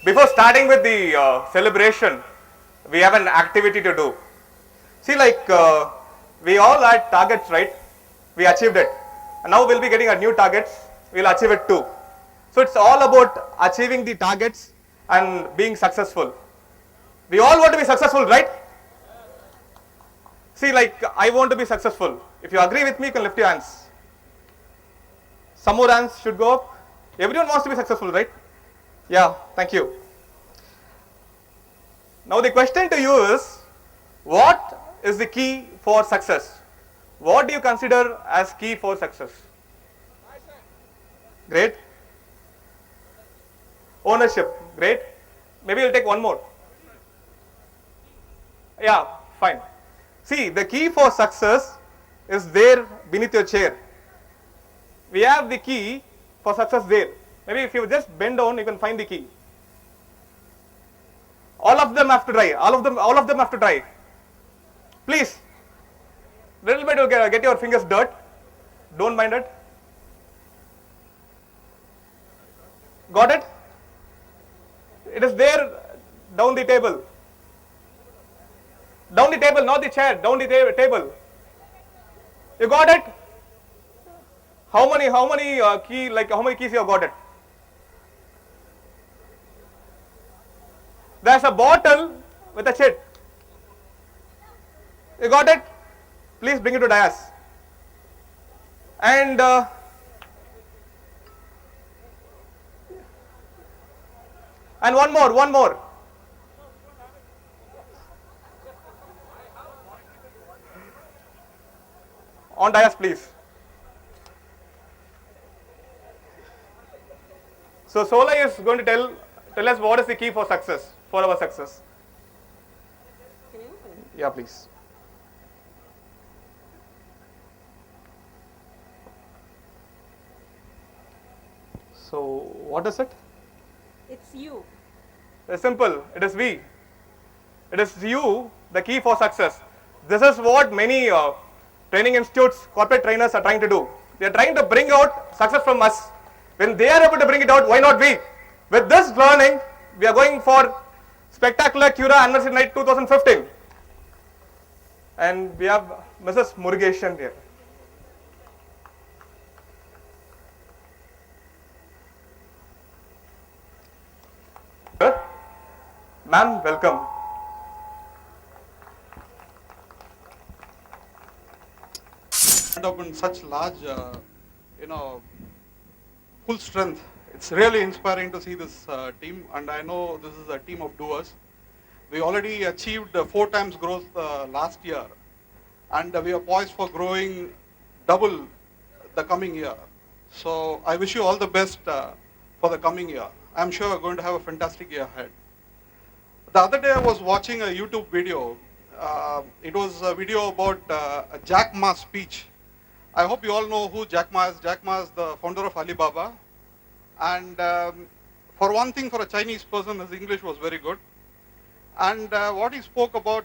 Before starting with the celebration, we have an activity to do. See, like we all had targets, right? We achieved it. And now we'll be getting a new targets. We'll achieve it too. So it's all about achieving the targets and being successful. We all want to be successful, right? See, like I want to be successful. If you agree with me, you can lift your hands. Some more hands should go up. Everyone wants to be successful, right? Yeah, thank you. Now the question to you is, what is the key for success? What do you consider as key for success? Great. Ownership, great. Maybe we'll take one more. Yeah, fine. See, the key for success is there beneath your chair. We have the key for success there. Maybe if you just bend down, you can find the key. All of them have to try. All of them have to try. Please, little bit you get your fingers dirt. Don't mind it. Got it? It is there down the table. Down the table, not the chair, down the table. You got it? How many keys you have got it? There's a bottle with a chit. You got it? Please bring it to dais. And one more. On dais, please. So Solai is going to tell us what is the key for success, for our success. Yeah, please. So what is it? It's you. It's simple. It is we. It is you, the key for success. This is what many training institutes, corporate trainers are trying to do. They are trying to bring out success from us. When they are able to bring it out, why not we? With this learning, we are going for spectacular Cura Anniversary Night 2015. And we have Mrs. Murugeshan here. Ma'am, welcome. Up in such large, full strength. It's really inspiring to see this team, and I know this is a team of doers. We already achieved 4 times growth last year, and we are poised for growing double the coming year. So I wish you all the best for the coming year. I'm sure we're going to have a fantastic year ahead. The other day I was watching a YouTube video. It was a video about Jack Ma's speech. I hope you all know who Jack Ma is. Jack Ma is the founder of Alibaba. And for one thing, for a Chinese person, his English was very good. And what he spoke about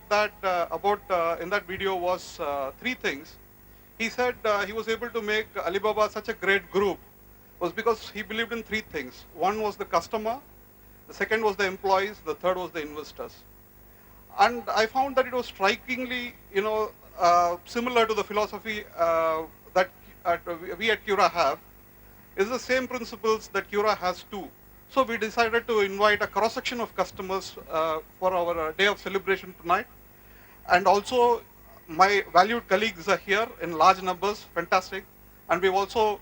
in that video was 3 things. He said he was able to make Alibaba such a great group was because he believed in 3 things. One was the customer, the second was the employees, the third was the investors. And I found that it was strikingly, similar to the philosophy that we at Cura have. It's the same principles that Cura has too. So we decided to invite a cross-section of customers for our day of celebration tonight. And also, my valued colleagues are here in large numbers, fantastic. And we've also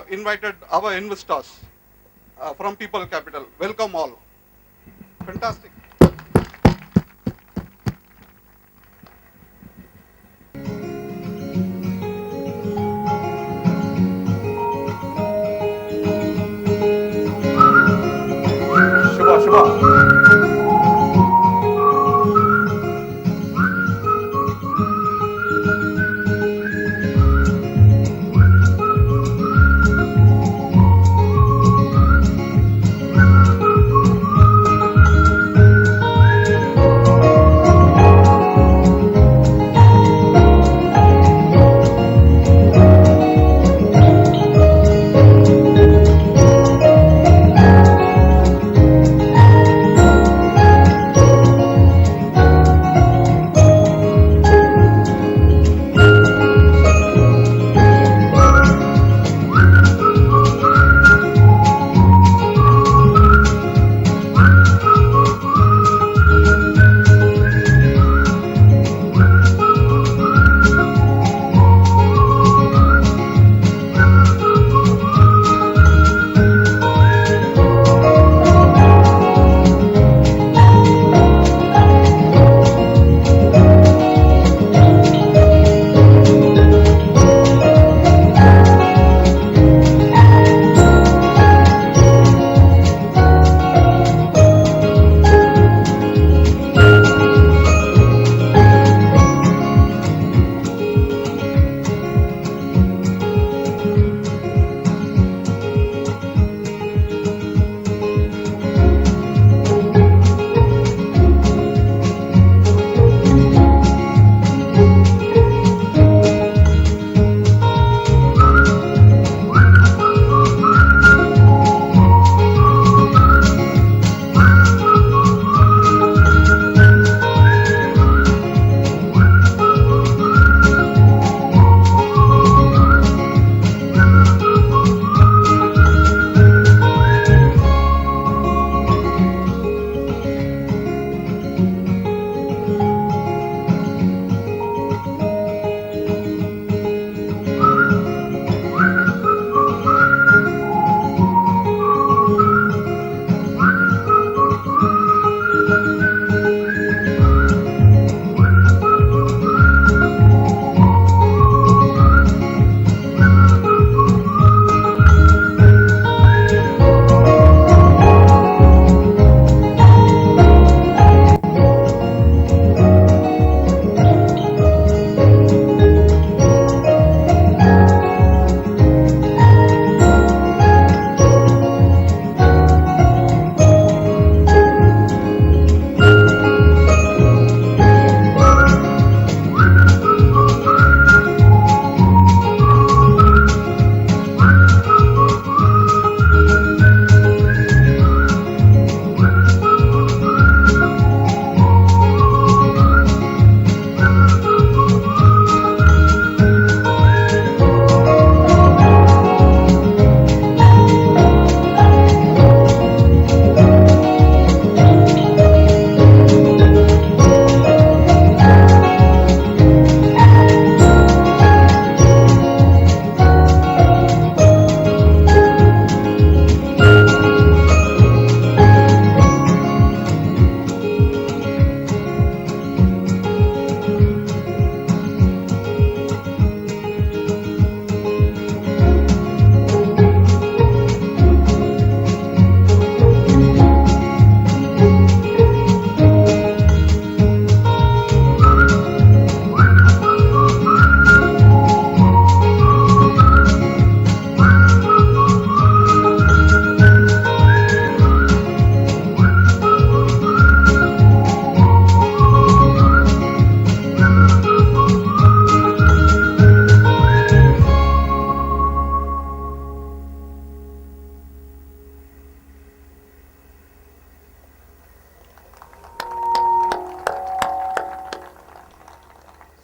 invited our investors from People Capital. Welcome all. Fantastic. Shubha.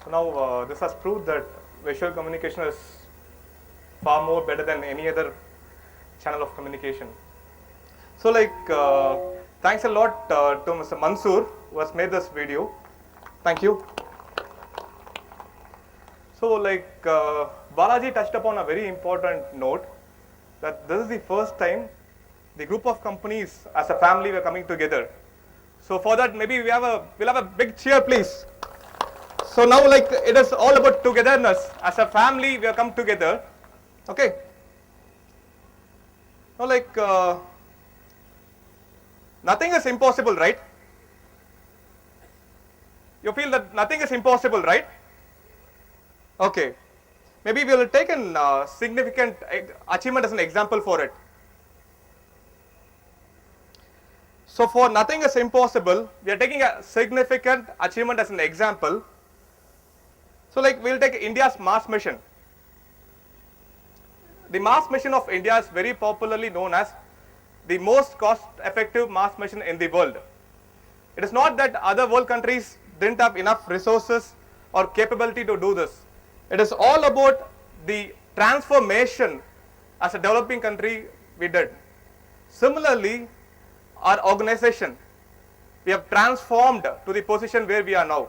So now this has proved that visual communication is far more better than any other channel of communication. So thanks a lot to Mr. Mansoor who has made this video. Thank you. So Balaji touched upon a very important note that this is the first time the group of companies as a family were coming together. So for that maybe we'll have a big cheer please. So now it is all about togetherness. As a family we have come together. Okay. Now nothing is impossible, right? You feel that nothing is impossible, right? Okay. Maybe we will take a significant achievement as an example for it. So for nothing is impossible, we are taking a significant achievement as an example. So we'll take India's Mars mission. The Mars mission of India is very popularly known as the most cost-effective Mars mission in the world. It is not that other world countries didn't have enough resources or capability to do this. It is all about the transformation as a developing country we did. Similarly, our organization, we have transformed to the position where we are now.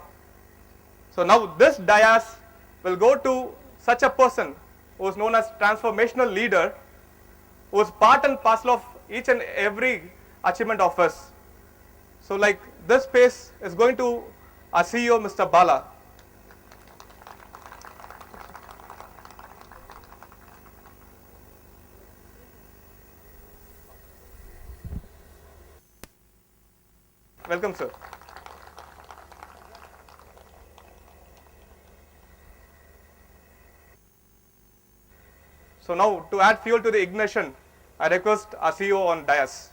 So now this dais will go to such a person who is known as transformational leader, who is part and parcel of each and every achievement of us. So this space is going to our CEO, Mr. Bala. Welcome, sir. So now to add fuel to the ignition, I request our CEO on dais.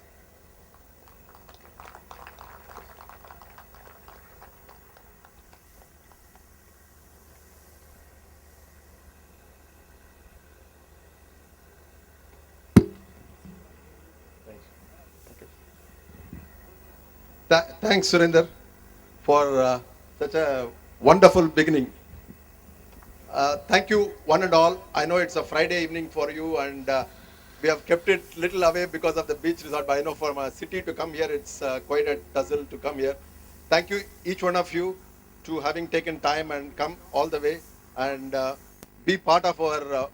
Thanks, Surinder, for such a wonderful beginning. Thank you, one and all. I know it's a Friday evening for you, and we have kept it little away because of the beach resort. But I know from a city to come here, it's quite a tussle to come here. Thank you, each one of you, to having taken time and come all the way and be part of our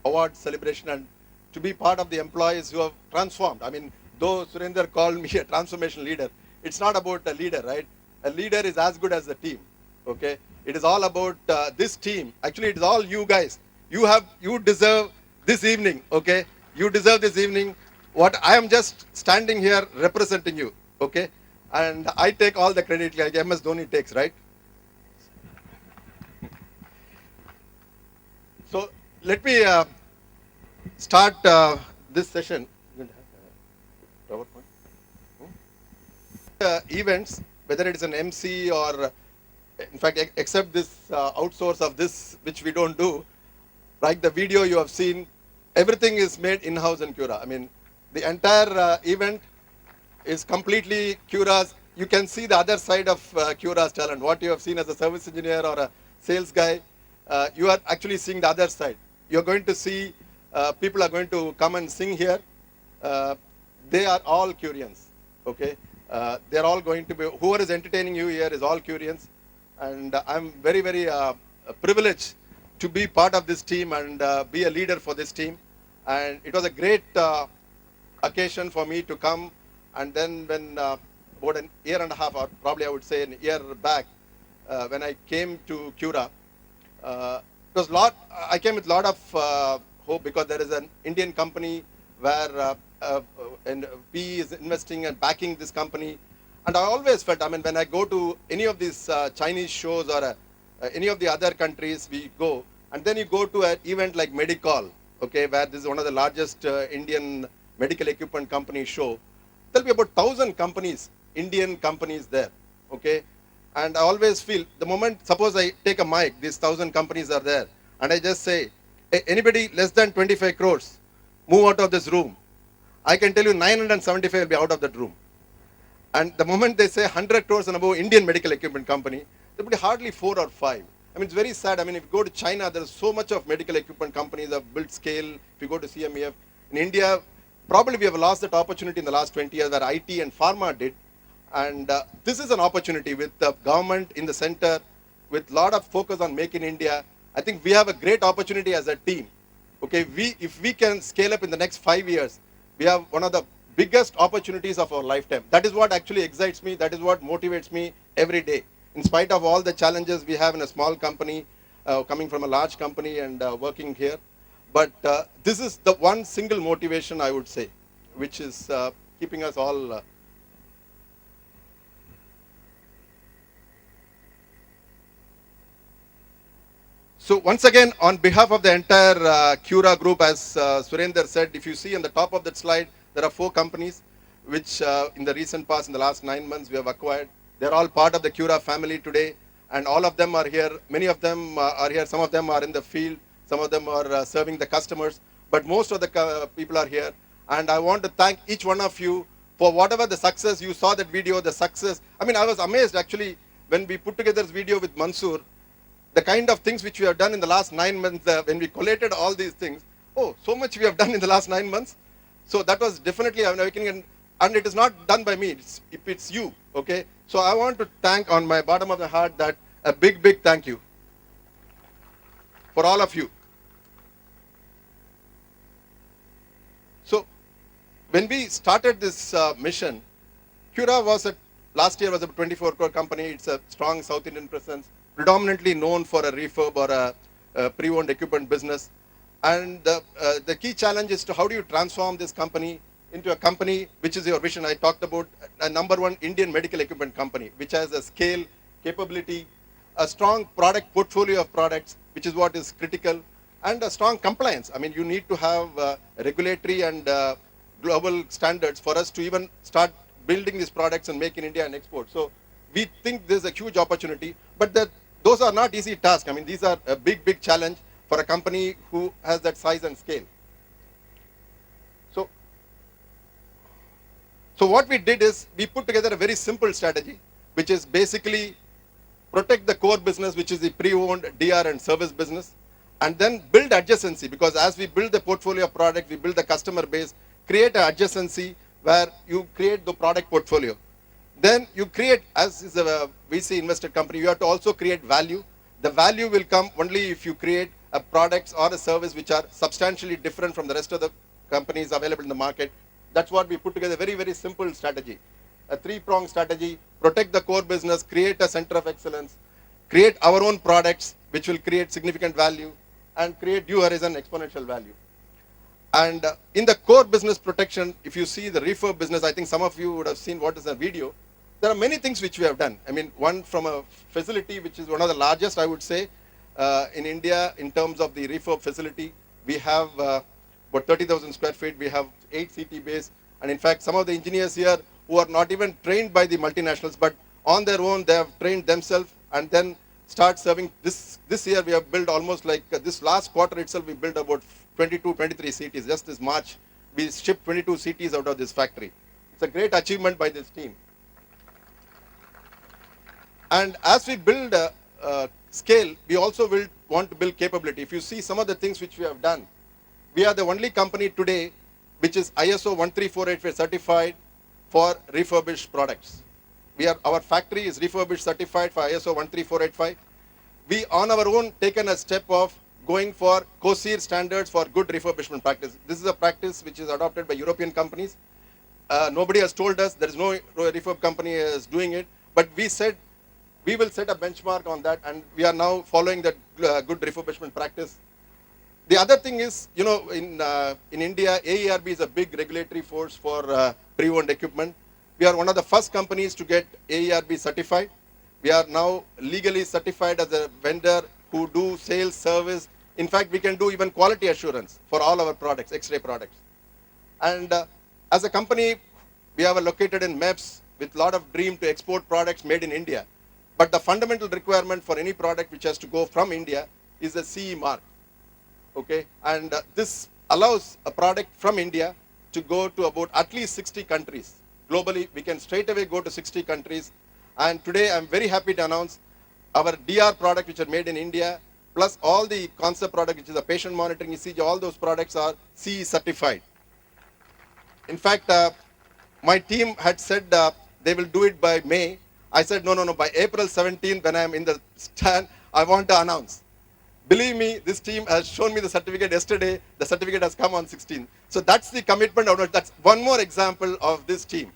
award celebration and to be part of the employees who have transformed. I mean, though Surinder called me a transformation leader, it's not about a leader, right? A leader is as good as the team, okay? It is all about this team. Actually, it is all you guys. You deserve this evening, okay? You deserve this evening. What I am just standing here representing you, okay? And I take all the credit like MS Dhoni takes, right? So let me start this session. Events, whether it is an MC or, in fact, except this outsource of this, which we don't do, like the video you have seen, everything is made in-house in Cura. I mean, the entire event is completely Cura's. You can see the other side of Cura's talent. What you have seen as a service engineer or a sales guy, you are actually seeing the other side. You're going to see people are going to come and sing here. They are all Curians, okay? They're all going to be, whoever is entertaining you here is all Curians. And I'm very, very privileged to be part of this team and be a leader for this team. And it was a great occasion for me to come. And then when about an year and a half, or probably I would say an year back, when I came to Cura, it was I came with a lot of hope because there is an Indian company where and PE is investing and backing this company. And I always felt, I mean, when I go to any of these Chinese shows or any of the other countries we go, and then you go to an event like Medicall, okay, where this is one of the largest Indian medical equipment company show, there'll be about 1,000 companies, Indian companies there, okay. And I always feel, the moment, suppose I take a mic, these 1,000 companies are there, and I just say, hey, anybody less than 25 crores, move out of this room. I can tell you 975 will be out of that room. And the moment they say 100 crores and above Indian medical equipment company, there will be hardly 4 or 5. I mean, it's very sad. I mean, if you go to China, there's so much of medical equipment companies have built scale. If you go to CMEF, in India, probably we have lost that opportunity in the last 20 years where IT and pharma did. And this is an opportunity with the government in the center, with a lot of focus on Make in India. I think we have a great opportunity as a team. Okay, if we can scale up in the next 5 years, we have one of the biggest opportunities of our lifetime. That is what actually excites me. That is what motivates me every day. In spite of all the challenges we have in a small company, coming from a large company and working here. But this is the one single motivation I would say, which is keeping us all. So once again, on behalf of the entire Cura group, as Surender said, if you see on the top of that slide, there are 4 companies which in the recent past, in the last 9 months, we have acquired. They're all part of the Cura family today, and all of them are here. Many of them are here. Some of them are in the field. Some of them are serving the customers. But most of the people are here. And I want to thank each one of you for whatever the success. You saw that video, the success. I mean, I was amazed actually when we put together this video with Mansoor, the kind of things which we have done in the last 9 months, when we collated all these things. Oh, so much we have done in the last 9 months. So that was definitely an awakening. And it is not done by me, it's you, okay? So I want to thank on my bottom of the heart that a big, big thank you for all of you. So when we started this mission, Cura was last year was a 24 crore company. It's a strong South Indian presence, predominantly known for a refurb or a pre-owned equipment business. And the key challenge is to how do you transform this company into a company which is your vision. I talked about a #1 Indian medical equipment company, which has a scale, capability, a strong product portfolio of products, which is what is critical, and a strong compliance. I mean, you need to have regulatory and global standards for us to even start building these products and make in India and export. So we think there's a huge opportunity, but those are not easy tasks. I mean, these are a big, big challenge for a company who has that size and scale. So what we did is we put together a very simple strategy, which is basically protect the core business, which is the pre-owned DR and service business, and then build adjacency, because as we build the portfolio of products, we build the customer base, create an adjacency where you create the product portfolio. Then you create, as is a VC invested company, you have to also create value. The value will come only if you create a products or a service which are substantially different from the rest of the companies available in the market. That's what we put together, very, very simple strategy. A 3-pronged strategy: protect the core business, create a center of excellence, create our own products which will create significant value, and create New Horizon exponential value. And in the core business protection, if you see the refurb business, I think some of you would have seen what is the video. There are many things which we have done. I mean, one from a facility which is one of the largest, I would say, in India in terms of the refurb facility. We have about 30,000 square feet. We have 8 CT bays. And in fact, some of the engineers here who are not even trained by the multinationals, but on their own, they have trained themselves and then start serving. This year, we have built almost like this last quarter itself, we built about 22, 23 CTs. Just this March, we shipped 22 CTs out of this factory. It's a great achievement by this team. And as we build scale, we also will want to build capability. If you see some of the things which we have done, we are the only company today which is ISO 13485 certified for refurbished products. Our factory is refurbished certified for ISO 13485. We on our own taken a step of going for COSIR standards for good refurbishment practice. This is a practice which is adopted by European companies. Nobody has told us, there is no refurb company is doing it, but we said we will set a benchmark on that, and we are now following that good refurbishment practice. The other thing is, you know, in India, AERB is a big regulatory force for pre-owned equipment. We are one of the first companies to get AERB certified. We are now legally certified as a vendor who do sales, service. In fact, we can do even quality assurance for all our products, X-ray products. And as a company, we are located in MEPS with a lot of dream to export products made in India. But the fundamental requirement for any product which has to go from India is a CE mark. Okay, and this allows a product from India to go to about at least 60 countries. Globally, we can straight away go to 60 countries. And today, I'm very happy to announce our DR product which are made in India, plus all the concept product which is the patient monitoring ECG, all those products are CE certified. In fact, my team had said they will do it by May. I said, no, by April 17th when I am in the stand, I want to announce. Believe me, this team has shown me the certificate yesterday. The certificate has come on 16th. So that's the commitment. That's one more example of this team.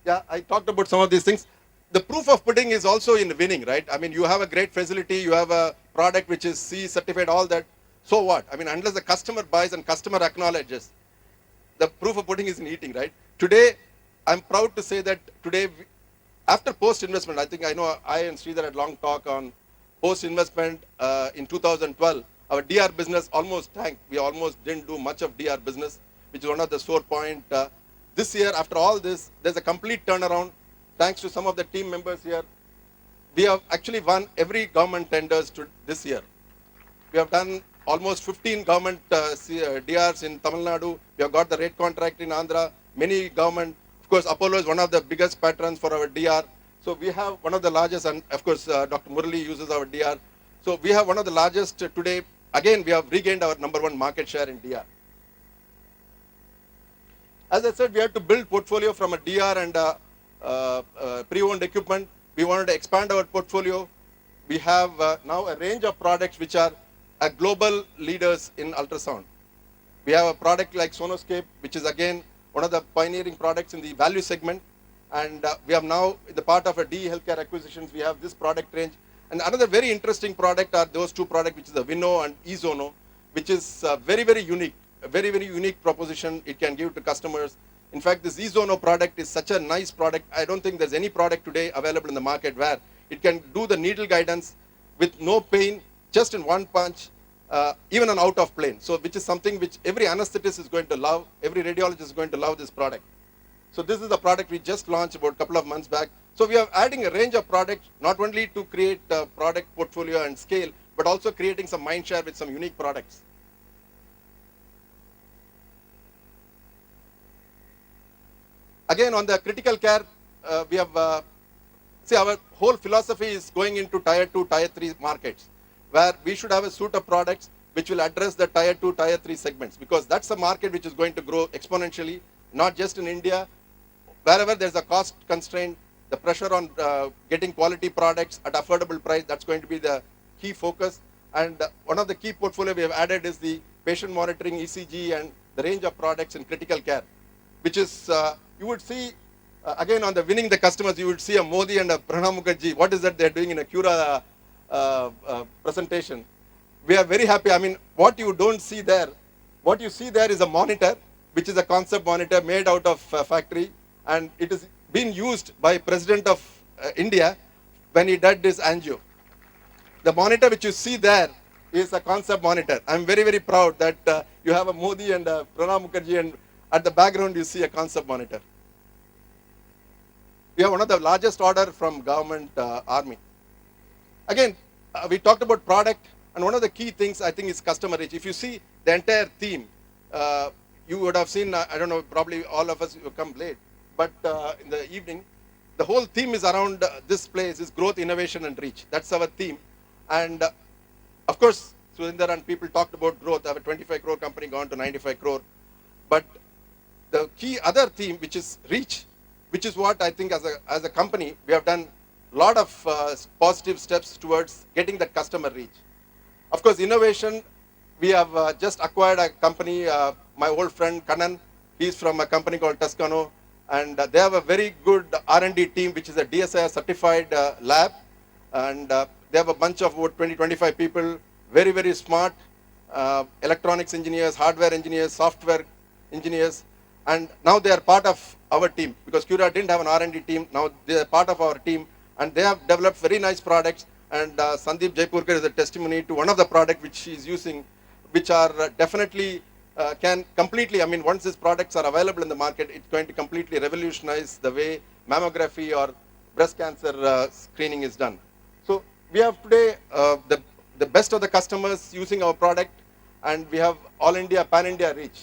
Yeah, I talked about some of these things. The proof of pudding is also in winning, right? I mean, you have a great facility, you have a product which is CE certified, all that. So what? I mean, unless the customer buys and customer acknowledges, the proof of pudding is in eating, right? Today, I'm proud to say that today, after post-investment, I know I and Sridhar had long talk on post-investment in 2012, our DR business almost tanked. We almost didn't do much of DR business, which is one of the sore point. This year, after all this, there's a complete turnaround. Thanks to some of the team members here. We have actually won every government tenders this year. We have done almost 15 government DRs in Tamil Nadu. We have got the rate contract in Andhra. Many government, of course, Apollo is one of the biggest patrons for our DR. So we have one of the largest, and of course, Dr. Murali uses our DR. So we have one of the largest today. Again, we have regained our #1 market share in DR. As I said, we had to build portfolio from a DR and pre-owned equipment. We wanted to expand our portfolio. We have now a range of products which are global leaders in ultrasound. We have a product like Sonoscape, which is again one of the pioneering products in the value segment. And we have now, in the part of a DE Healthcare acquisitions, we have this product range. And another very interesting product are those two products, which is the Vino and Ezono, which is very, very unique, a very, very unique proposition it can give to customers. In fact, this Ezono product is such a nice product. I don't think there's any product today available in the market where it can do the needle guidance with no pain, just in one punch, even an out of plane. So which is something which every anesthetist is going to love, every radiologist is going to love this product. So this is the product we just launched about a couple of months back. So we are adding a range of products, not only to create a product portfolio and scale, but also creating some mind share with some unique products. Again, on the critical care, we have, see, our whole philosophy is going into tier 2, tier 3 markets, where we should have a suite of products which will address the tier 2, tier 3 segments, because that's a market which is going to grow exponentially, not just in India. Wherever there's a cost constraint, the pressure on getting quality products at affordable price, that's going to be the key focus. And one of the key portfolio we have added is the patient monitoring, ECG, and the range of products in critical care, which is, you would see, again on the winning the customers, you would see a Modi and a Pranab Mukherjee. What is that they're doing in a Cura presentation? We are very happy. I mean, what you don't see there, what you see there is a monitor, which is a concept monitor made out of factory, and it is being used by President of India when he did this angio. The monitor which you see there is a concept monitor. I'm very, very proud that you have a Modi and a Pranab Mukherjee, and at the background you see a concept monitor. We have one of the largest order from government army. Again, we talked about product, and one of the key things I think is customer reach. If you see the entire theme, you would have seen, I don't know, probably all of us will come late, but in the evening, the whole theme is around this place is growth, innovation, and reach. That's our theme. And of course, Surinder and people talked about growth. I have a 25 crore company gone to 95 crore. But the key other theme, which is reach, which is what I think as a company, we have done a lot of positive steps towards getting that customer reach. Of course, innovation, we have just acquired a company, my old friend Kannan, he's from a company called Toscano, and they have a very good R&D team, which is a DSIR certified lab, and they have a bunch of about 20-25 people, very, very smart electronics engineers, hardware engineers, software engineers, and now they are part of our team, because Cura didn't have an R&D team. Now they are part of our team, and they have developed very nice products, and Sandeep Jaipurkar is a testimony to one of the products which he is using, which are definitely can completely, I mean, once these products are available in the market, it's going to completely revolutionize the way mammography or breast cancer screening is done. So we have today the best of the customers using our product, and we have all India, pan-India reach.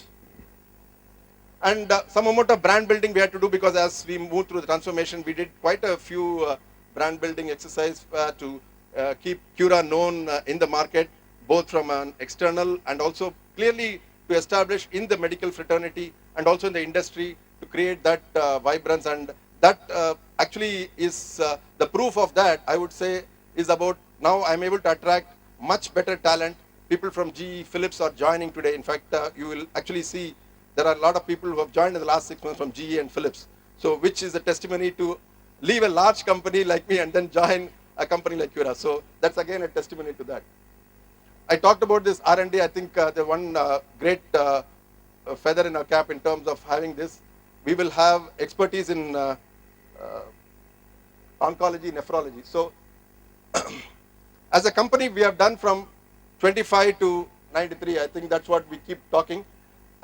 And some amount of brand building we had to do, because as we moved through the transformation, we did quite a few brand building exercise to keep Cura known in the market, both from an external and also clearly to establish in the medical fraternity and also in the industry to create that vibrance. And that actually is the proof of that, I would say, is about now I'm able to attract much better talent. People from GE, Philips are joining today. In fact, you will actually see there are a lot of people who have joined in the last 6 months from GE and Philips. So which is a testimony to leave a large company like me and then join a company like Cura. So that's again a testimony to that. I talked about this R&D. I think the one great feather in our cap in terms of having this, we will have expertise in oncology, nephrology. So as a company, we have done from 25 to 93. I think that's what we keep talking.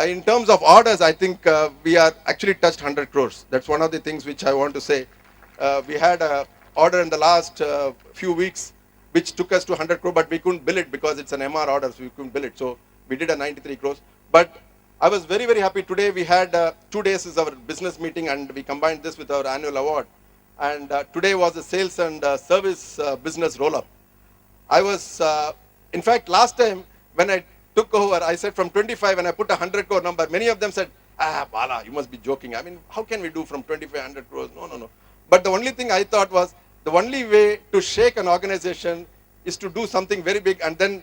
In terms of orders, I think we are actually touched 100 crores. That's one of the things which I want to say. We had an order in the last few weeks which took us to 100 crore, but we couldn't bill it because it's an MR order, so we couldn't bill it. So we did a 93 crores. But I was very, very happy. Today we had 2 days is our business meeting, and we combined this with our annual award. And today was a sales and service business roll-up. I was, in fact, last time when I took over, I said from 25 and I put a 100 crore number. Many of them said, Bala, you must be joking. I mean, how can we do from 25, 100 crores? No. But the only thing I thought was, the only way to shake an organization is to do something very big and then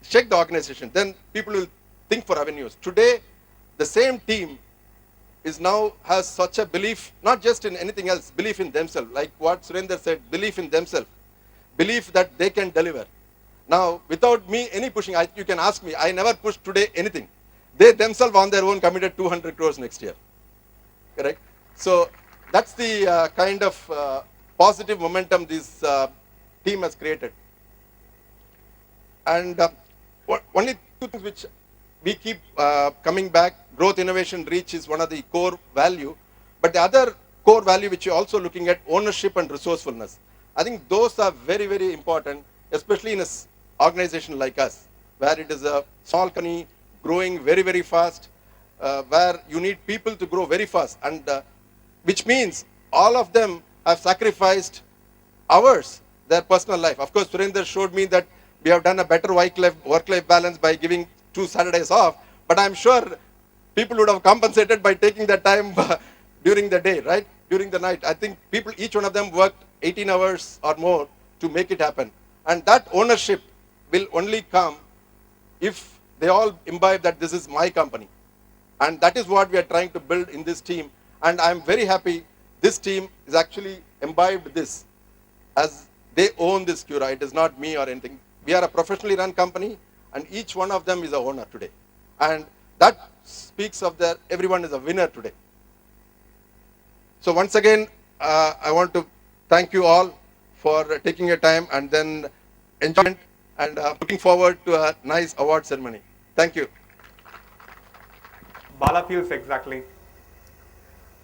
shake the organization. Then people will think for avenues. Today, the same team is now has such a belief, not just in anything else, belief in themselves. Like what Surinder said, belief in themselves. Belief that they can deliver. Now, without me any pushing, you can ask me, I never pushed today anything. They themselves on their own committed 200 crores next year. Correct? So that's the kind of positive momentum this team has created. And only 2 things which we keep coming back, growth, innovation, reach is one of the core value. But the other core value which you're also looking at, ownership and resourcefulness. I think those are very, very important, especially in an organization like us, where it is a small company growing very, very fast, where you need people to grow very fast, and which means all of them have sacrificed hours, their personal life. Of course, Surinder showed me that we have done a better work-life balance by giving 2 Saturdays off, but I'm sure people would have compensated by taking that time during the day, right? During the night. I think people, each one of them worked 18 hours or more to make it happen. And that ownership will only come if they all imbibe that this is my company. And that is what we are trying to build in this team. And I'm very happy this team is actually imbibed this as they own this Cura. It is not me or anything. We are a professionally run company, and each one of them is a owner today. And that speaks of that everyone is a winner today. So once again, I want to thank you all for taking your time and then enjoyment, and looking forward to a nice award ceremony. Thank you. Bala feels exactly.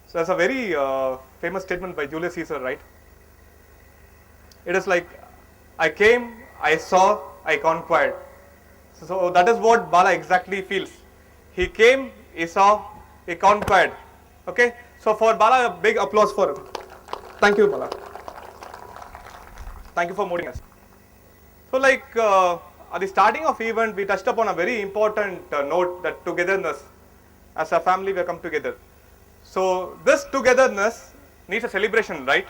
So that's a very famous statement by Julius Caesar, right? It is like, I came, I saw, I conquered. So that is what Bala exactly feels. He came, he saw, he conquered. Okay? So for Bala, a big applause for him. Thank you, Bala. Thank you for motivating us. So like at the starting of event, we touched upon a very important note, that togetherness. As a family, we have come together. So this togetherness needs a celebration, right?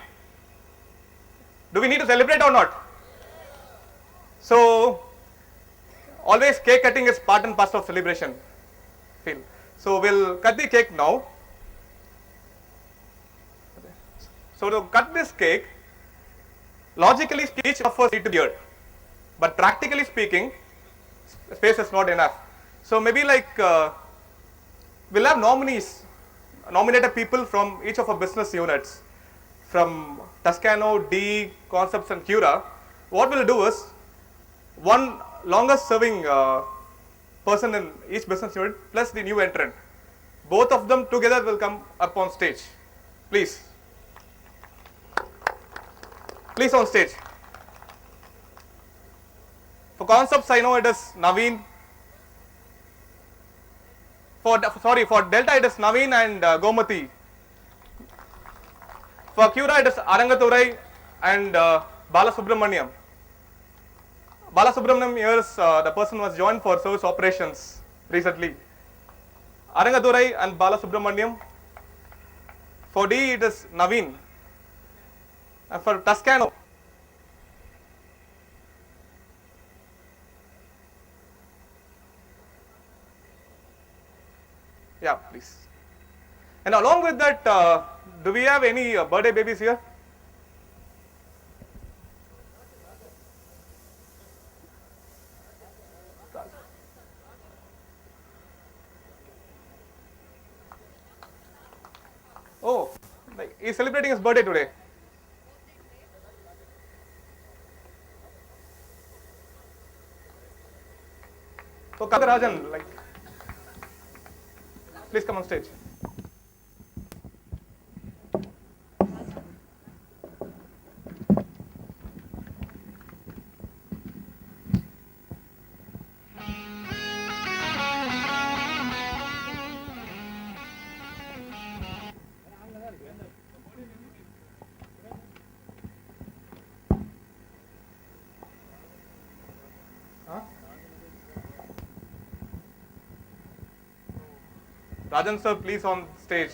Do we need to celebrate or not? So always cake cutting is part and parcel of celebration. Feel. So we'll cut the cake now. So to cut this cake, logically each of us need to be here. But practically speaking, space is not enough. So maybe like we'll have nominees, nominated people from each of our business units, from Toscano, D, Concepts and Cura. What we'll do is, one longest serving person in each business unit plus the new entrant. Both of them together will come up on stage. Please. Please on stage. For Concepts, I know it is Naveen. For Delta it is Naveen and Gomati. For Cura it is Arangaturai and Balasubramaniam. Balasubramaniam here is the person who was joined for service operations recently. Arangaturai and Balasubramaniam. For D it is Naveen. And for Toscano, yeah, please. And along with that, do we have any birthday babies here? Oh, he's celebrating his birthday today. So Kagarajan, please come on stage. Rajan sir, please on stage.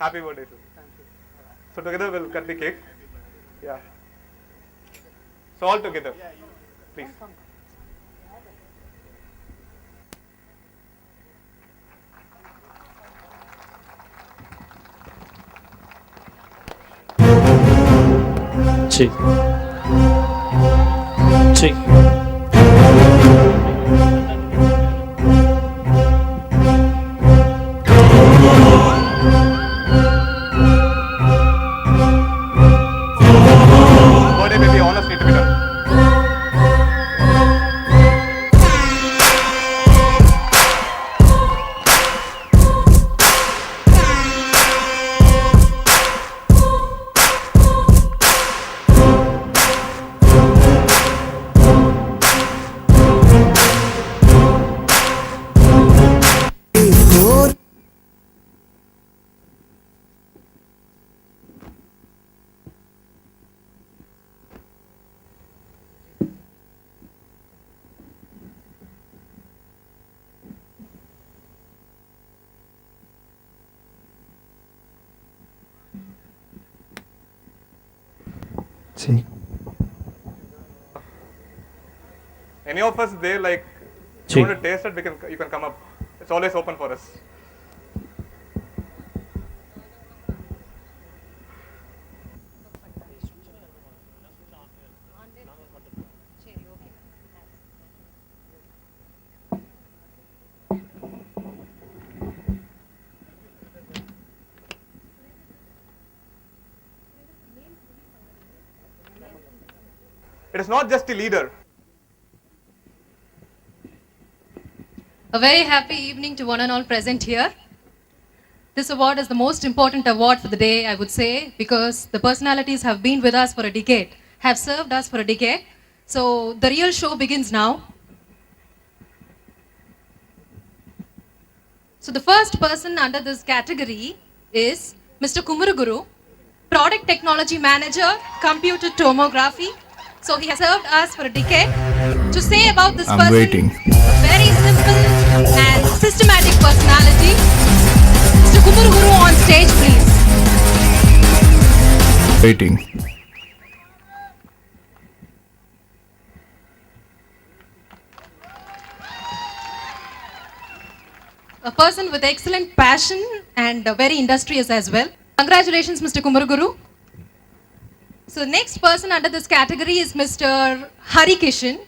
Happy birthday, sir. So together we'll cut the cake. Yeah. So all together, please. Sí. Sí. Birthday baby honors need to be done. Sí. Any of us there, you Sí. want to taste it, you can come up. It's always open for us. It is not just the leader. A very happy evening to one and all present here. This award is the most important award for the day, I would say, because the personalities have been with us for a decade, have served us for a decade. So the real show begins now. So the first person under this category is Mr. Kumuruguru, Product Technology Manager, Computer Tomography. So he has served us for a decade. To say about this person, waiting. a very simple and systematic personality. Mr. Kumuruguru on stage, please. Waiting. A person with excellent passion and very industrious as well. Congratulations, Mr. Kumuruguru. So the next person under this category is Mr. Hari Kishan,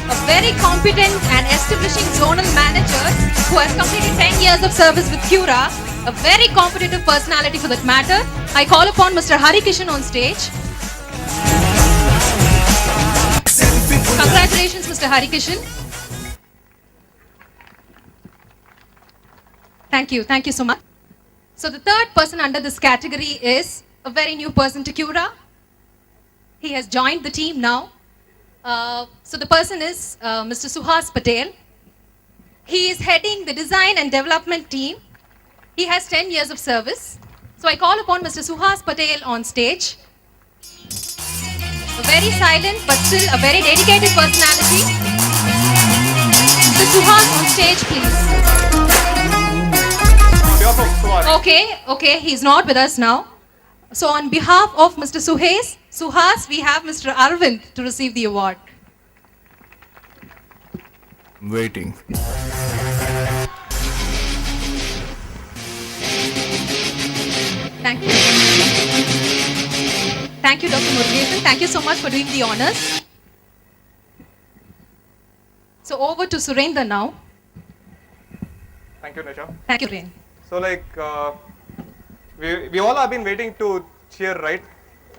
a very competent and establishing zonal manager who has completed 10 years of service with Cura, a very competitive personality for that matter. I call upon Mr. Hari Kishan on stage. Congratulations, Mr. Hari Kishan. Thank you so much. So the third person under this category is a very new person to Cura. He has joined the team now. So the person is Mr. Suhas Patel. He is heading the design and development team. He has 10 years of service. So I call upon Mr. Suhas Patel on stage. A very silent but still a very dedicated personality. Mr. Suhas on stage, please. On behalf of Suhas. Okay, he's not with us now. So on behalf of Mr. Suhas, we have Mr. Arvind to receive the award. I'm waiting. Thank you. Thank you, Dr. Murugesan. Thank you so much for doing the honors. So over to Surendra now. Thank you, Nisha. Thank you, Rain. So like we all have been waiting to cheer, right?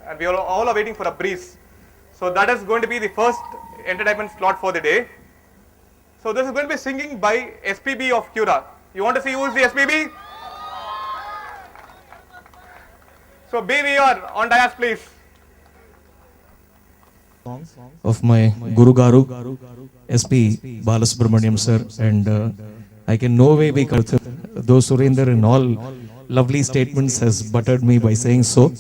And we all are waiting for a breeze. So that is going to be the first entertainment slot for the day. So this is going to be singing by SPB of Cura. You want to see who is the SPB? So BVR on dais, please. Of my Guru Garu, SP Balasubramaniam sir, and I can no way be cultured, though Surendra in all lovely statements has buttered me by saying so.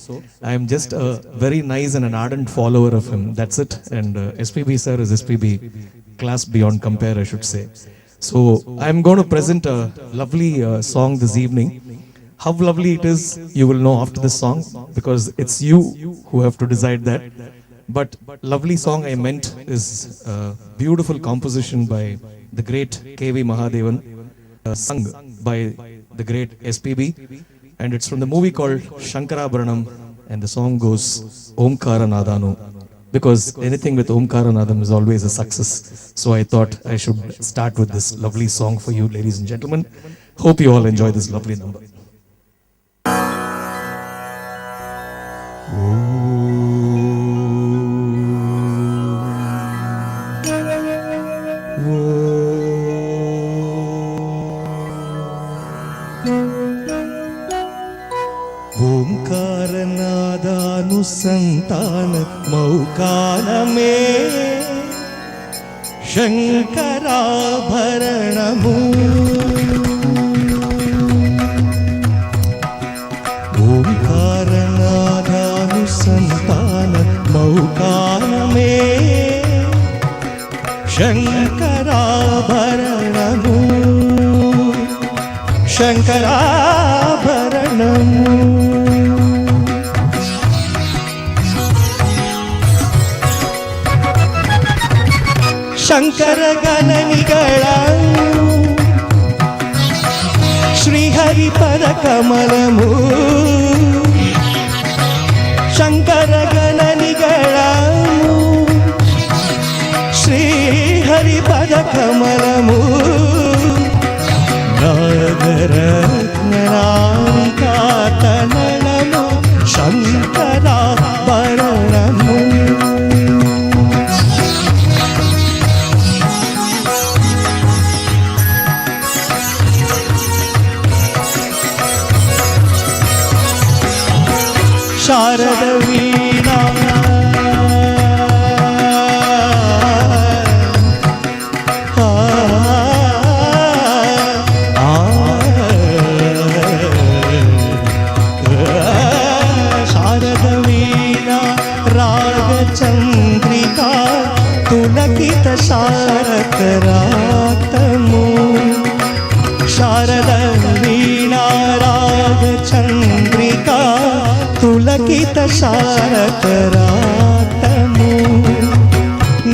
I am just a very nice and an ardent follower of him, that's it. And SPB sir is SPB, class beyond compare, I should say. So I am going to present a lovely song this evening. How lovely it is, you will know after this song, because it's you who have to decide that. But lovely song I meant is a beautiful composition by the great K.V. Mahadevan, sung by the great SPB, and it's from the movie called Shankarabharanam, and the song goes Omkara Nadanu, because anything with Omkara Nadam is always a success. So I thought I should start with this lovely song for you, ladies and gentlemen. Hope you all enjoy this lovely number. ओंकारनादानुसंतान मौकानमे शंकराभरणमु ओंकारनादानुसंतान मौकानमे शंकराभरणमु शंकराभरणमु Shankara ಗಣನಿಗಳ ಶ್ರೀಹರಿಪದ ಕಮಲಮು Shankara ಗಣನಿಗಳ ಶ್ರೀಹರಿಪದ ಕಮಲಮು ನಾಗರತ್ನಾರಿಕಾತನಳಮು ಶಂಕರಾಭರಣಮು Sharada Veena Sharada Veena ರಾಗಚಂದ್ರಿಕಾ ತುಲಕಿತ ಶಾರಕರಾತಮು Sharada Veena ರಾಗಚಂದ್ರಿಕಾ ತುಲಕಿತ ಶಾರಕರಾತಮು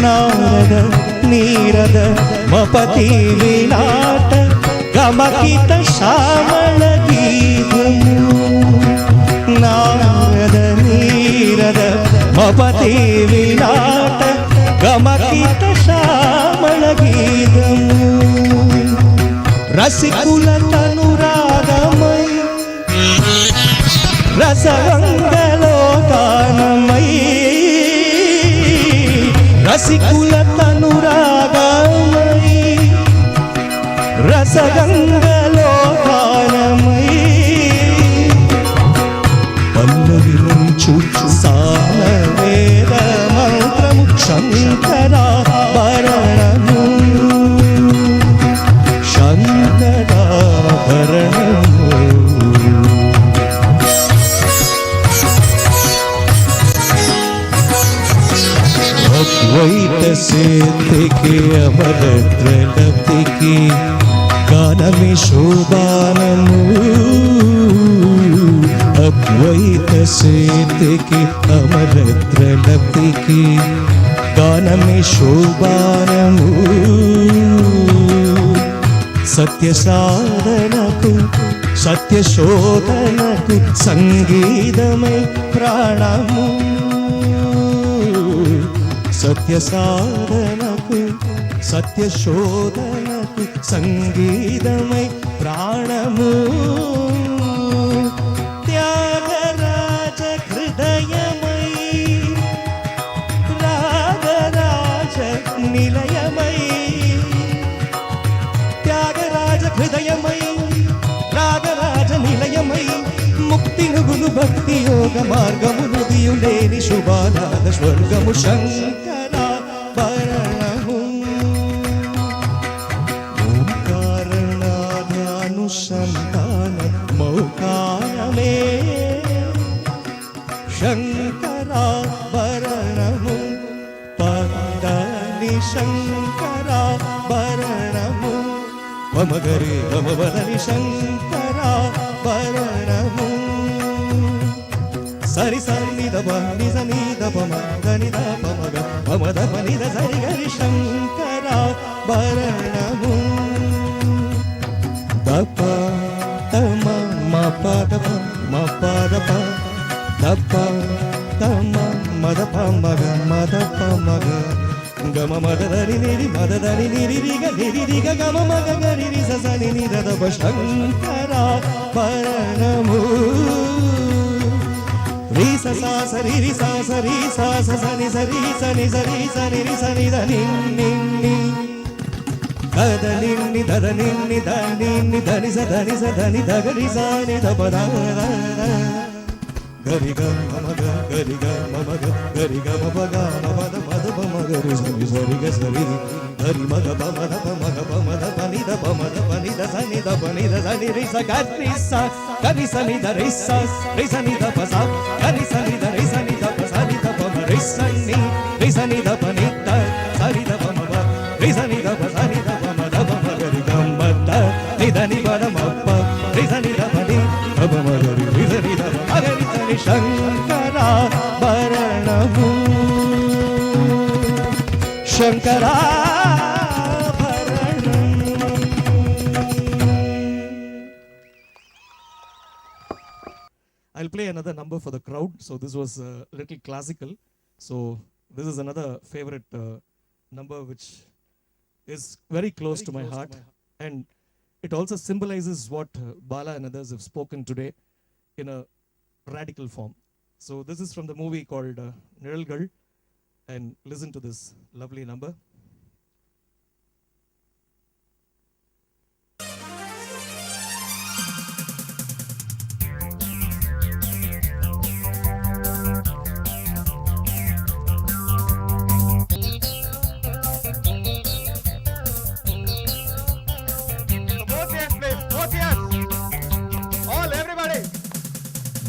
Narada ನೀರದ ಮಪತಿ ವಿಲಾಟ ಗಮಕಿತ Shyamala ಗೀತಮು Narada ನೀರದ ಮಪತಿ ವಿಲಾಟ ಗಮಕಿತ Shyamala ಗೀತಮು ರಸಿಕುಲ ತನುರಾಗಮಯ రసగంగలోకానమయీ రసికుల తనురాగమయీ రసగంగలోకానమయీ పల్లవి నుంచు సామవేద మంత్రము శంకర గానమే శోభానము అద్వైత సేతికి అమరత్ర లబ్ధికి గానమే శోభానము సత్య సాధనకు సత్య శోధనకు సంగీతమై ప్రాణము సత్య సాధనకు సత్య శోధనకు సంగీతమై ప్రాణము త్యాగరాజ హృదయమై రాగరాజ నిలయమై త్యాగరాజ హృదయమై రాగరాజ నిలయమై ముక్తి నుగులు భక్తి యోగ మార్గమును దియులేని శుభానాద స్వర్గము శంకరాభరణము ఓంకారనాదానుసంధాన మౌకారమే శంకరాభరణము పదని శంకరాభరణము మమగరి మమవదని శంకరాభరణము సరి సని దబ నిజ ని దబ మదని దబ మగ మమ దబ నిద సరి గరి శంకరాభరణము దప తమ మ పద మ పద ప దప తమ మద ప మగ మద ప మగ గమ మదదని నిరి మదదని నిరి రిగ గమ మగ గరి రి సని ని దబ శంకరాభరణము రి స సా స రి రి సా స రి సా స సని సరి సని సరి సని రి సని దని ని ని దద ని ని దద ని ని దని ని దని స దని దగరి సా ని దబ ద గరి గ మమ గ గరి గ మమ గ గరి గ మమ గ మమ ద మద మమ గ రి సని సరి గ సరి హరి మగ పమ ద పమ గ పమ ద పని ద పమ ద పని ద సని ద పని ద సని రి స గరి స గరి సని ద రి స రి సని ద ప స గరి సని ద రి సని ద ప సని ద పమ రి సని ద పని ద సరి ద పమ వ రి సని ద ప సని ద పమ ద పమ గరి గ మ ద ని ద ని ప ద మ ప రి సని ద పని ద పమ గరి రి సని ద ప గరి సని శంకరాభరణము I'll play another number for the crowd. So this was a little classical. So this is another favorite number which is very close to my heart. And it also symbolizes what Bala and others have spoken today in a radical form. So this is from the movie called Niralgal. And listen to this lovely number.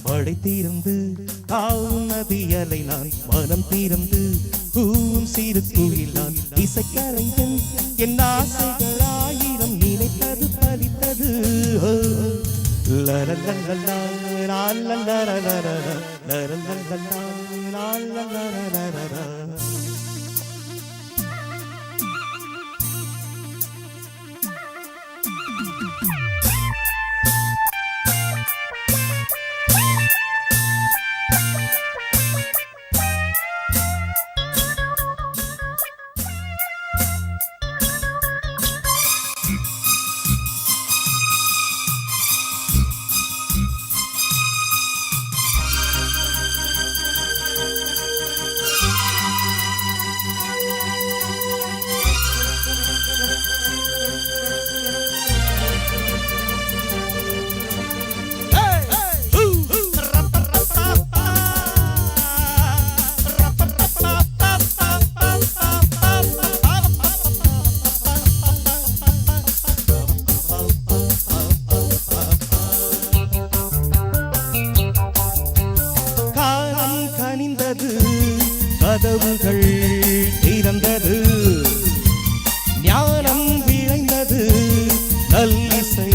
மழை தீர்ந்து தாவும் நதியலை நான் மனம் தீர்ந்து பூவும் சிறு குயில் நான் இசைக்கலைஞன் என் ஆசைகள் ஆயிரம் நினைத்தது பலித்தது லரலலலா லாலலலலலா லரலலலா லாலலலலலா கதவுகள் திறந்தது ஞானம் விளைந்தது நல்லிசை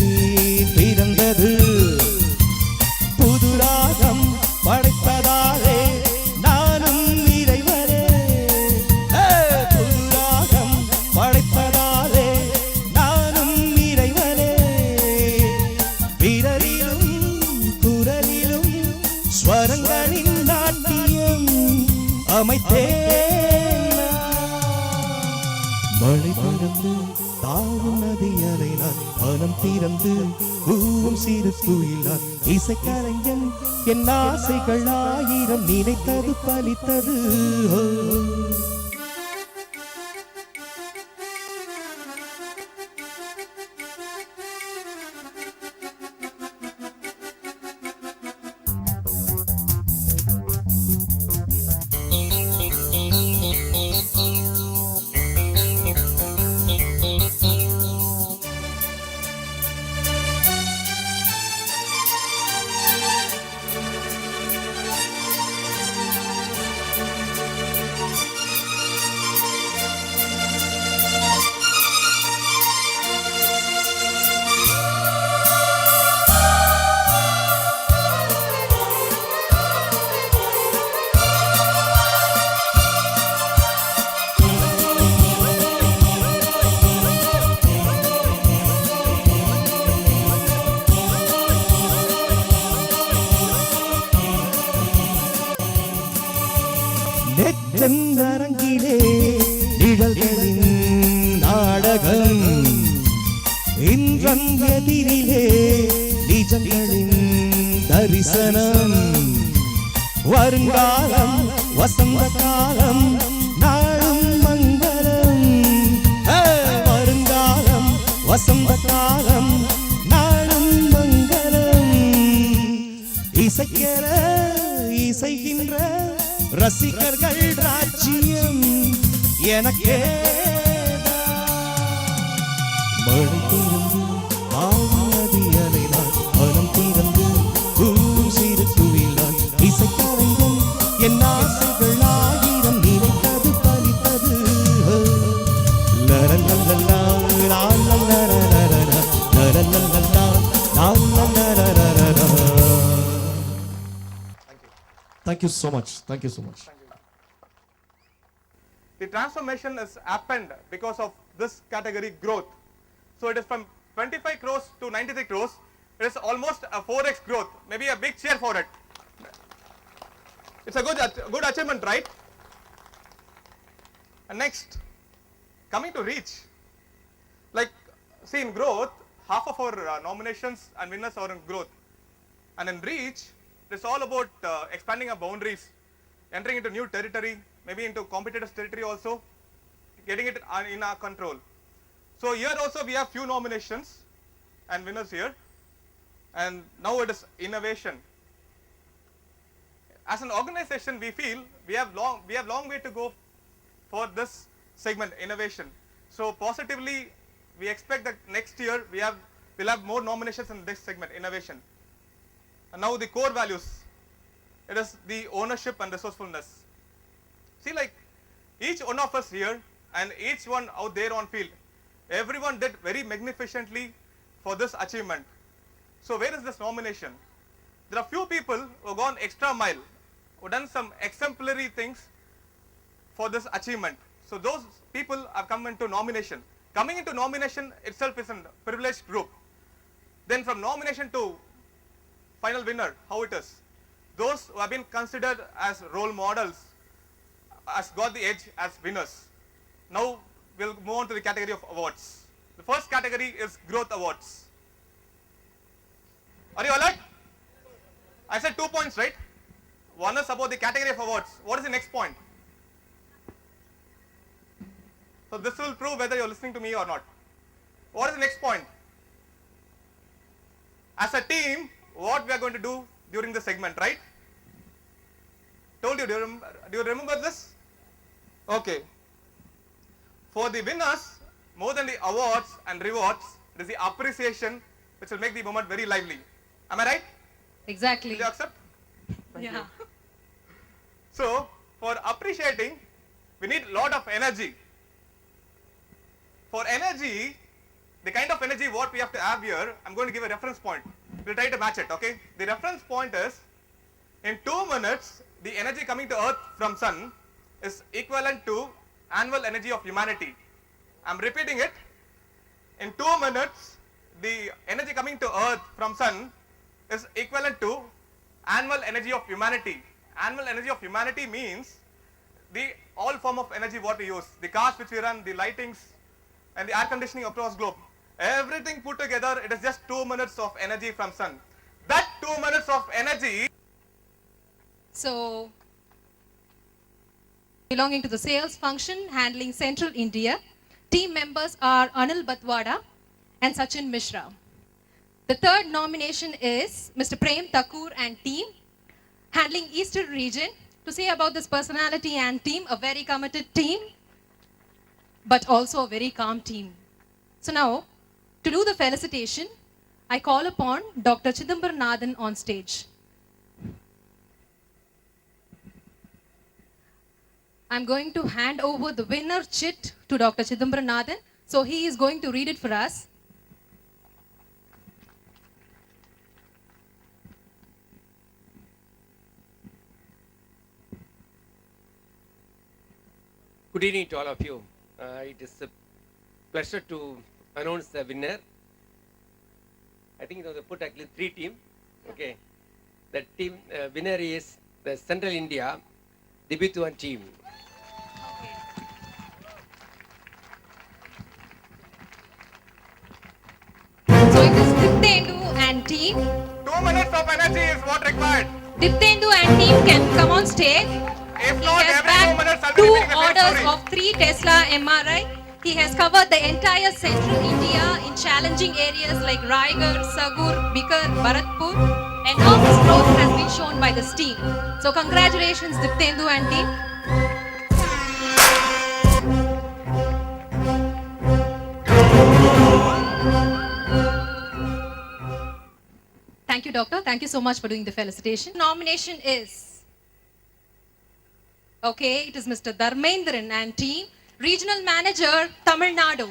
பிறந்தது புது ராகம் படைப்பதாலே நானும் இறைவனே புது ராகம் படைப்பதாலே நானும் இறைவனே விரலிலும் குரலிலும் ஸ்வரங்களின் நாட்டியம் அமைத்தேன் மழை பிறந்து தாவும் நதி அலைனான் மனம் திறந்து பூவும் சிறு குயிலான் இசைக்கலைஞன் என் ஆசைகள் ஆயிரம் நினைத்தது பலித்தது நெற்றரங்கிலே நிழல்களின் நாடகம் இன்றன் எதிரிலே நிஜங்களின் தரிசனம் வருங்காலம் வசந்த காலம் நாளும் மங்களம் வருங்காலம் வசந்த காலம் நாளும் மங்களம் இசைக்கிற இசைகின்ற ரசிகர்கள் ராஜ்யம் எனக்கே மழை திறந்து ஆதி அலைனான் மனம் திறந்து பூவும் சிறு குயிலான் இசைக்கலைஞன் என் ஆசைகள் ஆயிரம் நினைத்தது பலித்தது லரலலலா, லாலலலலலலா, லரலலலா, லாலலலலலலா. Thank you so much. Thank you so much. The transformation has happened because of this category growth. So it is from 25 crores to 93 crores. It is almost a 4x growth. Maybe a big cheer for it. It's a good achievement, right? And next, coming to reach. Like, see, in growth, half of our nominations and winners are in growth. And in reach, it's all about expanding our boundaries, entering into new territory, maybe into competitive territory also, getting it in our control. So here also we have few nominations and winners here, and now it is innovation. As an organization, we feel we have long way to go for this segment, innovation. So positively, we expect that next year we'll have more nominations in this segment, innovation. And now the core values, it is the ownership and resourcefulness. See, like each one of us here and each one out there on field, everyone did very magnificently for this achievement. So where is this nomination? There are few people who have gone extra mile, who done some exemplary things for this achievement. So those people have come into nomination. Coming into nomination itself is a privileged group. Then from nomination to final winner, how it is? Those who have been considered as role models has got the edge as winners. Now we'll move on to the category of awards. The first category is growth awards. Are you alert? I said 2 points, right? One is about the category of awards. What is the next point? So this will prove whether you're listening to me or not. What is the next point? As a team, what we are going to do during the segment, right? Told you, do you remember this? Okay. For the winners, more than the awards and rewards, it is the appreciation which will make the moment very lively. Am I right? Exactly. Will you accept? Yeah. So, for appreciating, we need a lot of energy. For energy, the kind of energy what we have to have here, I'm going to give a reference point. We'll try to match it, okay? The reference point is, in 2 minutes, the energy coming to Earth from Sun is equivalent to annual energy of humanity. I'm repeating it. In 2 minutes, the energy coming to Earth from Sun is equivalent to annual energy of humanity. Annual energy of humanity means the all form of energy what we use, the cars which we run, the lightings and the air conditioning across globe. Everything put together, it is just 2 minutes of energy from Sun. That 2 minutes of energy So, belonging to the sales function handling Central India, team members are Anil Batwada and Sachin Mishra. The third nomination is Mr. Prem Thakur and team handling Eastern region. To say about this personality and team, a very committed team, but also a very calm team. So now, to do the felicitation, I call upon Dr. Chidambar Nathan on stage. I'm going to hand over the winner chit to Dr. Chidambar Nathan. So he is going to read it for us. Good evening to all of you. It is a pleasure to announce the winner. I think they put actually 3 teams. Okay, the team winner is the Central India Dibithuan team. So it is Diptendu and team. 2 minutes of energy is what required. Diptendu and team can come on stage. If He not, has every 2 minutes bagged I'll be 2 repeating the same orders story. of 3 Tesla MRI. He has covered the entire Central India in challenging areas like Raigad, Sagur, Bikar, Bharatpur. Enormous growth has been shown by this team. So congratulations Diptendu and team. Thank you, Doctor. Thank you so much for doing the felicitation. Nomination is, okay, it is Mr. Dharmendran and team, Regional Manager, Tamil Nadu.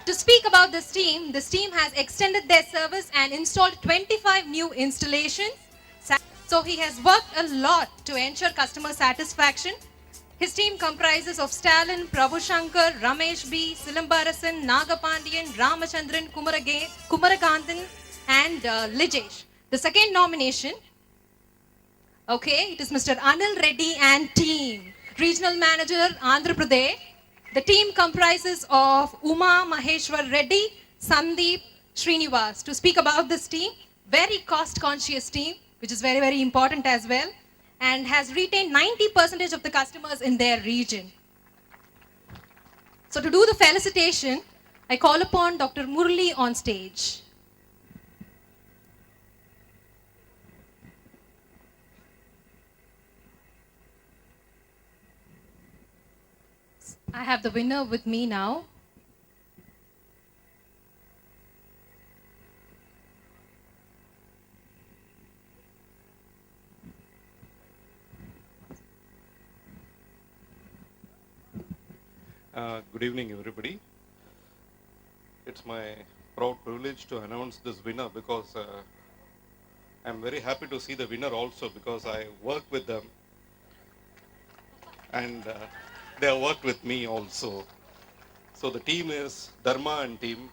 To speak about this team has extended their service and installed 25 new installations. So he has worked a lot to ensure customer satisfaction. His team comprises of Stalin, Prabhu Shankar, Ramesh B, Silambarasan, Nagapandian, Ramachandran, Kumarakandan, and Lijesh. The second nomination, okay, it is Mr. Anil Reddy and team, Regional Manager, Andhra Pradesh. The team comprises of Uma Maheshwar Reddy, Sandeep, Srinivas. To speak about this team, very cost conscious team, which is very, very important as well, and has retained 90% of the customers in their region. So to do the felicitation, I call upon Dr. Murli on stage. I have the winner with me now. Good evening, everybody. It's my proud privilege to announce this winner because I'm very happy to see the winner also because I work with them and they have worked with me also. So the team is Dharma and team.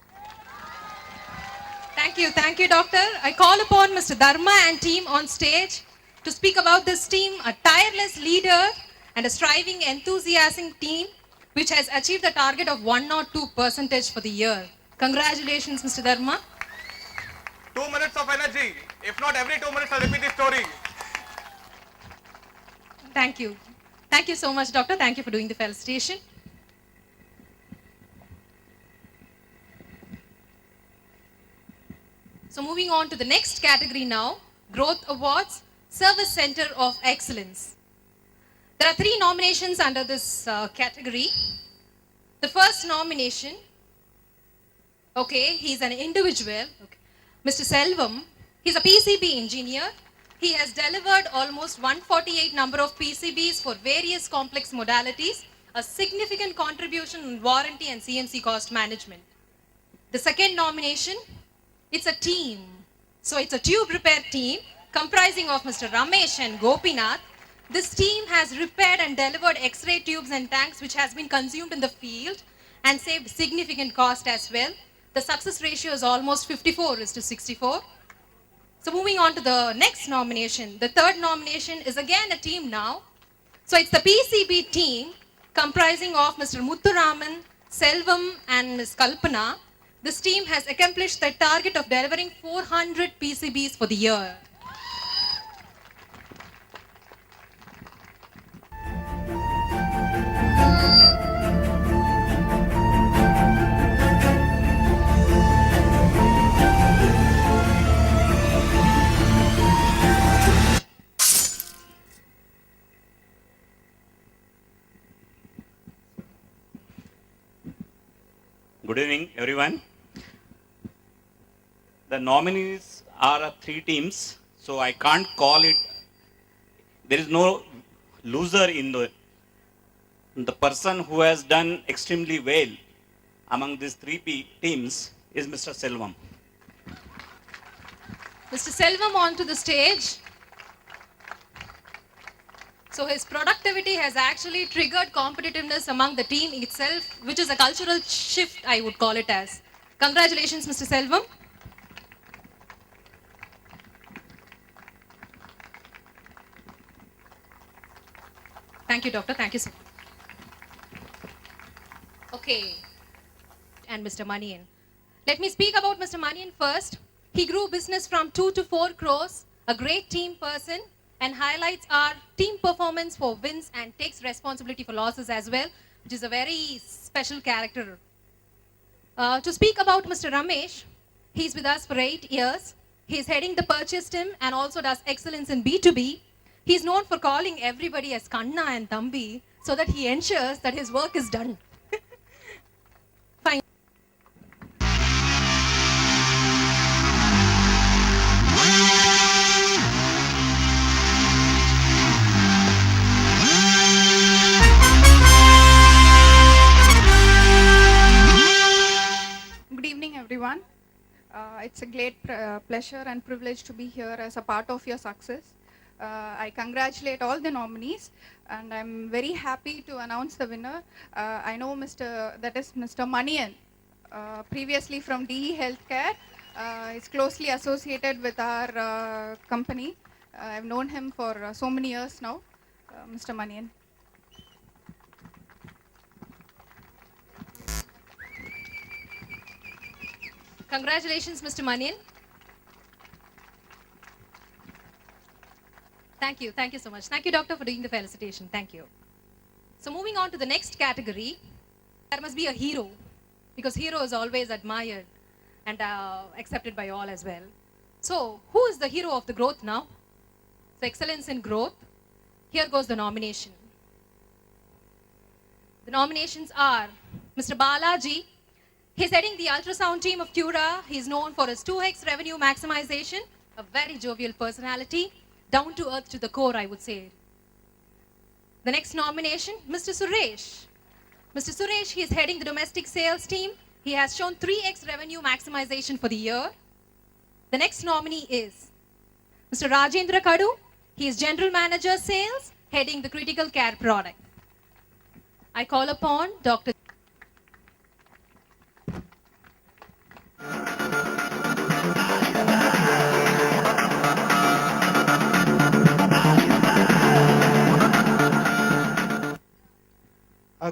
Thank you, Doctor. I call upon Mr. Dharma and team on stage to speak about this team, a tireless leader and a striving, enthusiastic team which has achieved the target of 102% for the year. Congratulations, Mr. Dharma. 2 minutes of energy. If not, every 2 minutes I'll repeat this story. Thank you. Thank you so much, Doctor. Thank you for doing the felicitation. So moving on to the next category now, Growth Awards, Service Center of Excellence. There are 3 nominations under this category. The first nomination, okay, he's an individual, okay. Mr. Selvam, he's a PCB engineer. He has delivered almost 148 number of PCBs for various complex modalities, a significant contribution in warranty and CMC cost management. The second nomination, it's a team. So it's a tube repair team comprising of Mr. Ramesh and Gopinath. This team has repaired and delivered X-ray tubes and tanks which has been consumed in the field and saved significant cost as well. The success ratio is almost 54:64. So moving on to the next nomination. The third nomination is again a team now. So it's the PCB team comprising of Mr. Muthuraman, Selvam and Ms. Kalpana. This team has accomplished the target of delivering 400 PCBs for the year. Good evening, everyone. The nominees are three teams, so I can't call it. There is no loser in the person who has done extremely well among these three teams is Mr. Selvam. Mr. Selvam onto the stage. So his productivity has actually triggered competitiveness among the team itself, which is a cultural shift, I would call it as. Congratulations, Mr. Selvam. Thank you, Doctor. Thank you so much. Okay. And Mr. Manian. Let me speak about Mr. Manian first. He grew business from 2 to 4 crores, a great team person, and highlights our team performance for wins and takes responsibility for losses as well, which is a very special character. To speak about Mr. Ramesh, he's with us for 8 years. He's heading the purchase team and also does excellence in B2B. He's known for calling everybody as Kanna and Thambi so that he ensures that his work is done. Fine. Good evening, everyone. It's a great pleasure and privilege to be here as a part of your success. I congratulate all the nominees, and I'm very happy to announce the winner. I know that is Mr. Manian, previously from DE Healthcare. Is closely associated with our company. I've known him for so many years now. Mr. Manian. Congratulations, Mr. Manian. Thank you. Thank you so much. Thank you, Doctor, for doing the felicitation. Thank you. So moving on to the next category, there must be a hero, because hero is always admired and accepted by all as well. So who is the hero of the growth now? So excellence in growth. Here goes the nomination. The nominations are Mr. Balaji. He's heading the ultrasound team of Cura. He's known for his 2x revenue maximization, a very jovial personality, down to earth to the core, I would say. The next nomination, Mr. Suresh. Mr. Suresh, he is heading the domestic sales team. He has shown 3x revenue maximization for the year. The next nominee is Mr. Rajendra Kadu. He is general manager sales, heading the critical care product. I call upon Dr.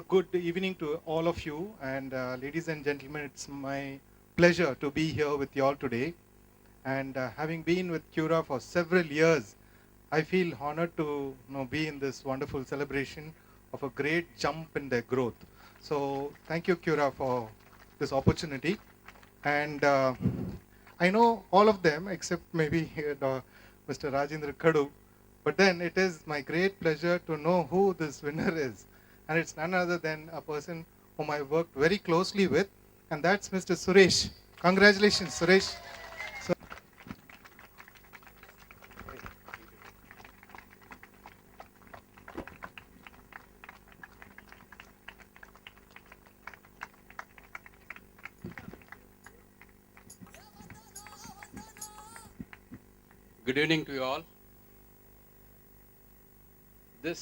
Good evening to all of you, and ladies and gentlemen, it's my pleasure to be here with you all today. And having been with Cura for several years, I feel honored to be in this wonderful celebration of a great jump in their growth. So thank you, Cura, for this opportunity. And I know all of them except maybe Mr. Rajendra Kadu, but then it is my great pleasure to know who this winner is. And it's none other than a person whom I worked very closely with, and that's Mr. Suresh. Congratulations, Suresh. Good evening to you all. This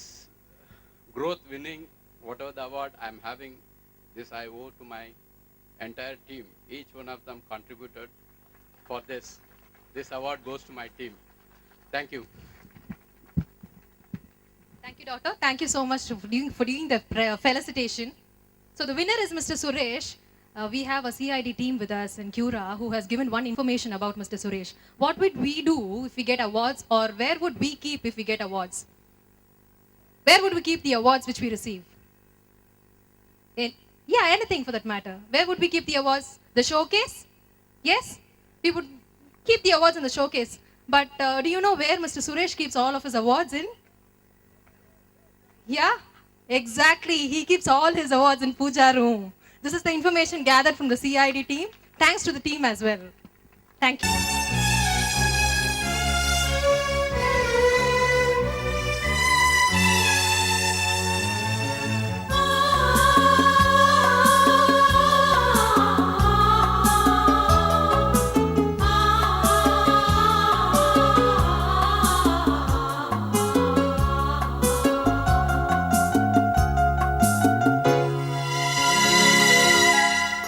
growth winning, whatever the award I'm having, this I owe to my entire team. Each one of them contributed for this. This award goes to my team. Thank you. Thank you, Doctor. Thank you so much for doing the felicitation. So the winner is Mr. Suresh. We have a CID team with us in Cura who has given one information about Mr. Suresh. What would we do if we get awards, or where would we keep if we get awards? Where would we keep the awards which we receive? Anything for that matter. Where would we keep the awards? The showcase? Yes, we would keep the awards in the showcase. But do you know where Mr. Suresh keeps all of his awards in? Yeah, exactly. He keeps all his awards in puja room. This is the information gathered from the CID team. Thanks to the team as well. Thank you.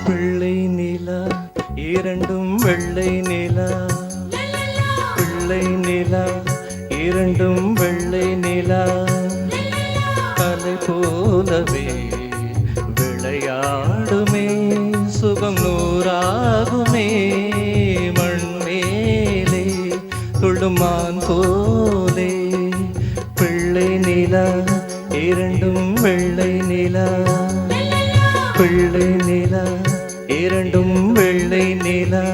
பிள்ளை நிலா இரண்டும் வெள்ளை நிலா, பிள்ளை நிலா இரண்டும் வெள்ளை நிலா, அலை போலவே விளையாடுமே, சுகம் நூறாகுமே, மண்மேலே துள்ளுமான் போலே, பிள்ளை நிலா இரண்டும் வெள்ளை நிலா, பிள்ளை நிலா இரண்டும் வெள்ளை நிலா.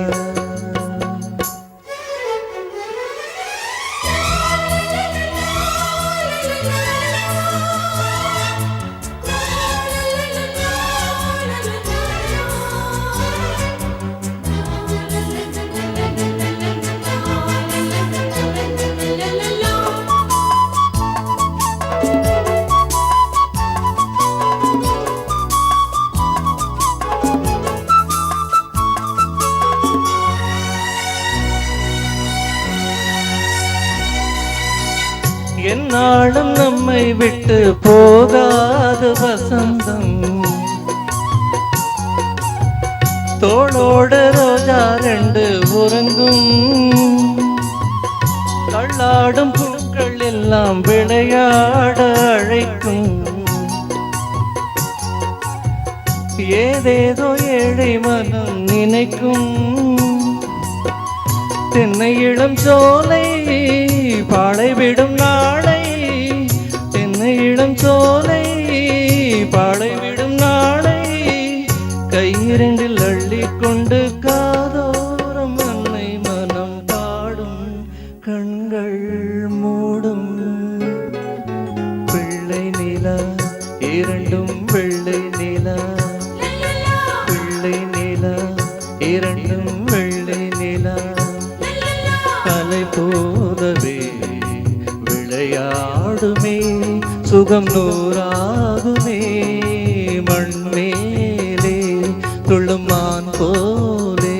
என்னாலும் நம்மை விட்டு போகாத வசந்தம், தோளோட ரோஜா ரெண்டு உறங்கும், தள்ளாடும் பூக்கள் எல்லாம் விளையாட அழைக்கும், ஏதேதோ ஏழை மனம் நினைக்கும், தென்னை இளம் சோலை பாளைவிடும் நாளை, தென்னை இளம் சோலை பாளைவிடும் நாளை, கையிரண்டில் அள்ளிக்கொண்டு காதோரம் அன்னை மனம் பாடும், கண்கள் மூடும், பிள்ளை நிலா இரண்டும் வெள்ளை நிலா, பிள்ளை நிலா இரண்டும் வெள்ளை நிலா, அலை போலவே விளையாடுமே, சுகம் நூறாகுமே, மண்மேலே துள்ளுமான் போலே.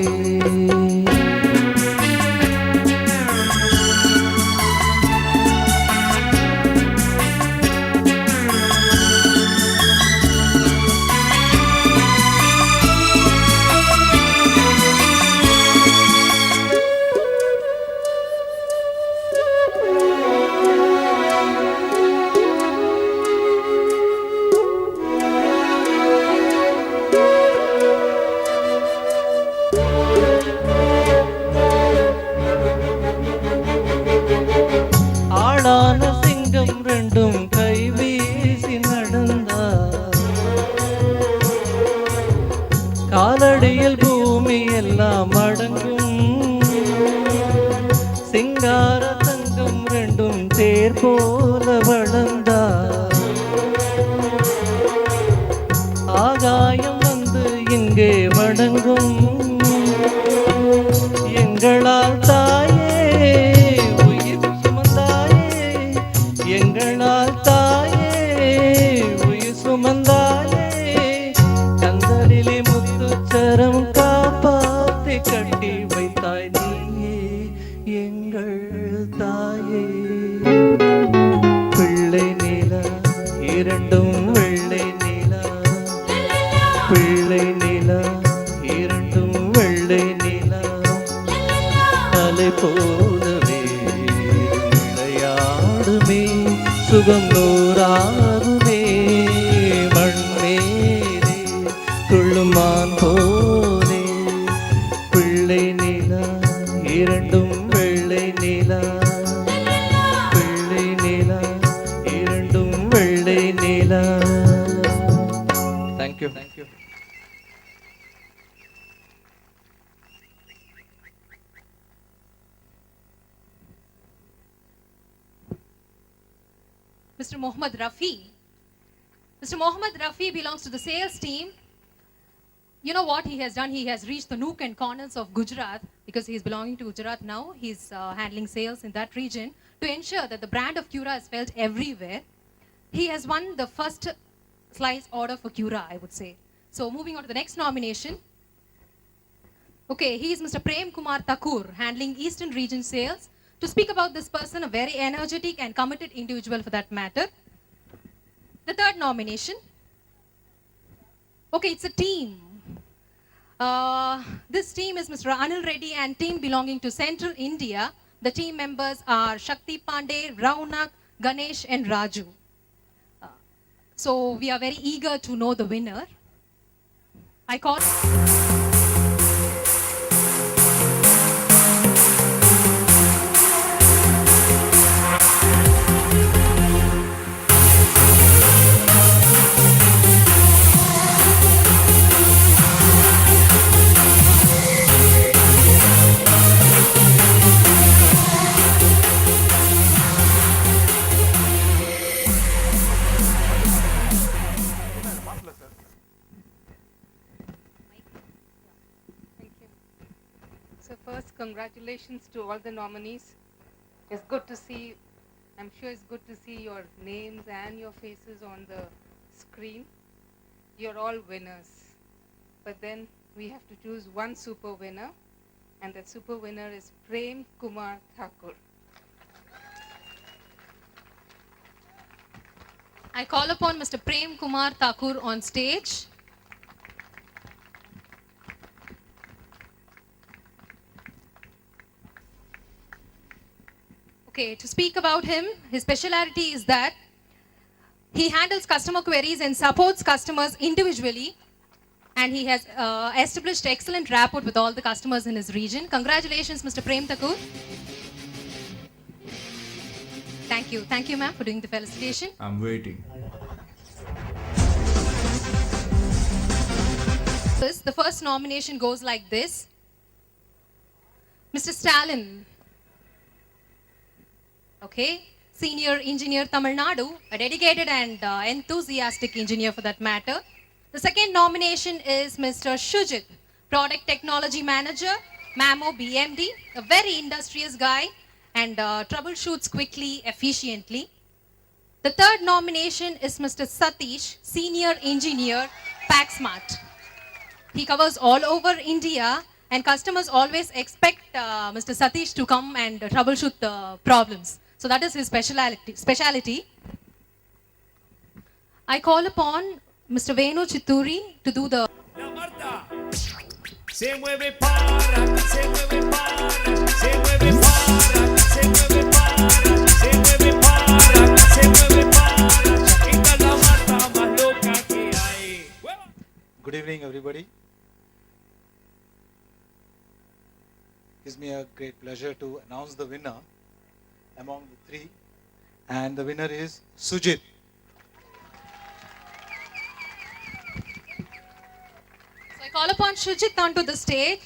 ஆளான சிங்கம் ரெண்டும் கைவீசி நடந்தார், காலடியில் பூமி எல்லாம் அடங்கும், சிங்கார தங்கம் ரெண்டும் தேர் போல வளர்ந்தார், ஆகாயம் வந்து இங்கே வணங்கும், எங்களால் தாயே உயிர் சுமந்தாயே, எங்களால் தாயே உயிர் சுமந்தாயே, கந்தலிலே முத்துச்சரம் காப்பாத்தி கட்டி வைத்தாய் நீயே, எங்கள் தாயே பிள்ளை நிலா இரண்டும் வெள்ளை நிலா பிள்ளை நிலா இரண்டும் வெள்ளை நிலா அலை போலவே விளையாடுமே சுகம் நூறாகுமே மண்மேலே துள்ளுமான் போலே பிள்ளை நிலா இரண்டும் வெள்ளை நிலா பிள்ளை நிலா இரண்டும் வெள்ளை நிலா. Thank you. Mr. Mohammad Rafi. Mr. Mohammad Rafi belongs to the sales team. You know what he has done? He has reached the nook and corners of Gujarat because he is belonging to Gujarat now. He's handling sales in that region to ensure that the brand of Cura is felt everywhere. He has won the first slice order for Cura, I would say. So moving on to the next nomination. Okay, he is Mr. Prem Kumar Thakur, handling Eastern Region sales. To speak about this person, a very energetic and committed individual for that matter. The third nomination. Okay, it's a team. This team is Mr. Anil Reddy and team belonging to Central India. The team members are Shakti Pandey, Raunak, Ganesh and Raju. So we are very eager to know the winner. I call... So first, congratulations to all the nominees. It's good to see, I'm sure it's good to see your names and your faces on the screen. You're all winners. But then we have to choose one super winner, and that super winner is Prem Kumar Thakur. I call upon Mr. Prem Kumar Thakur on stage. Okay, to speak about him, his speciality is that he handles customer queries and supports customers individually, and he has established excellent rapport with all the customers in his region. Congratulations, Mr. Prem Thakur. Thank you, ma'am, for doing the felicitation. I'm waiting. The first nomination goes like this. Mr. Stalin. Okay, Senior Engineer Tamil Nadu, a dedicated and enthusiastic engineer for that matter. The second nomination is Mr. Shujit, Product Technology Manager, Mamo BMD, a very industrious guy and troubleshoots quickly, efficiently. The third nomination is Mr. Satish, Senior Engineer, PackSmart. He covers all over India and customers always expect Mr. Satish to come and troubleshoot the problems. So that is his speciality. I call upon Mr. Venu Chitturi to do the... Se mueve para, se mueve para, se mueve para, se mueve para, se mueve para, se mueve para. Esta es la mata más loca que hay. Good evening, everybody. Gives me a great pleasure to announce the winner among the three, and the winner is Sujit. So I call upon Shujit onto the stage.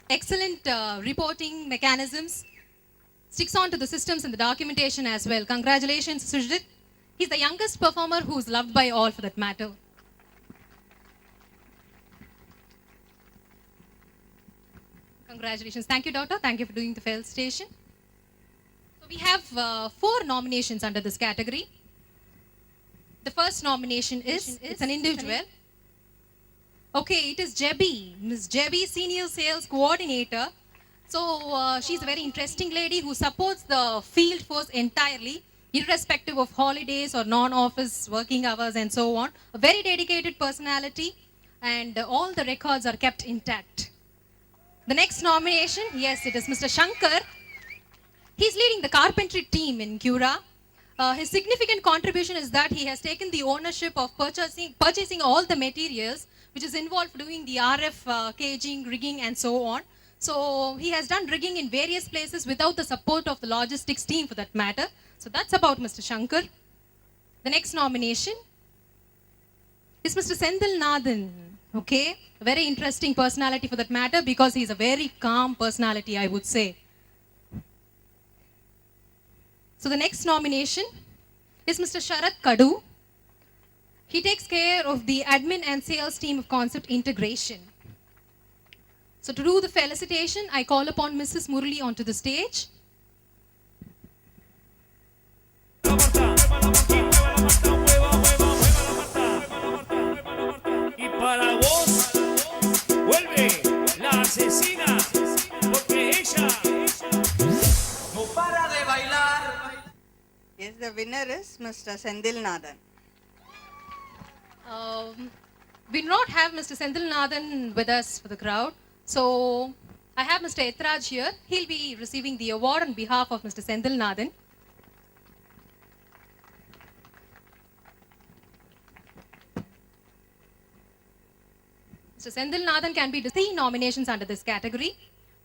Excellent reporting mechanisms. Sticks on to the systems and the documentation as well. Congratulations, Shujit. He's the youngest performer who's loved by all for that matter. Congratulations. Thank you, Doctor. Thank you for doing the felicitation. So we have 4 nominations under this category. The first nomination is, it's an individual. Okay, it is Jebby, Miss Jebby, Senior Sales Coordinator. So she's a very interesting lady who supports the field force entirely, irrespective of holidays or non-office working hours and so on. A very dedicated personality, and all the records are kept intact. The next nomination, yes, it is Mr. Shankar. He's leading the carpentry team in Cura. His significant contribution is that he has taken the ownership of purchasing all the materials which is involved doing the RF caging, rigging and so on. So he has done rigging in various places without the support of the logistics team for that matter. So that's about Mr. Shankar. The next nomination is Mr. Sendil Nathan. Okay, a very interesting personality for that matter because he's a very calm personality, I would say. So the next nomination is Mr. Sharat Kadu. He takes care of the admin and sales team of concept integration. So to do the felicitation, I call upon Mrs. Murli onto the stage. Y para vos vuelve la asesina porque ella no para de bailar. Yes, the winner is Mr. Sendil Nathan. We do not have Mr. Sendil Nathan with us for the crowd. So I have Mr. Etraj here. He'll be receiving the award on behalf of Mr. Sendil Nathan. Mr. Sendil Nathan can be 3 nominations under this category.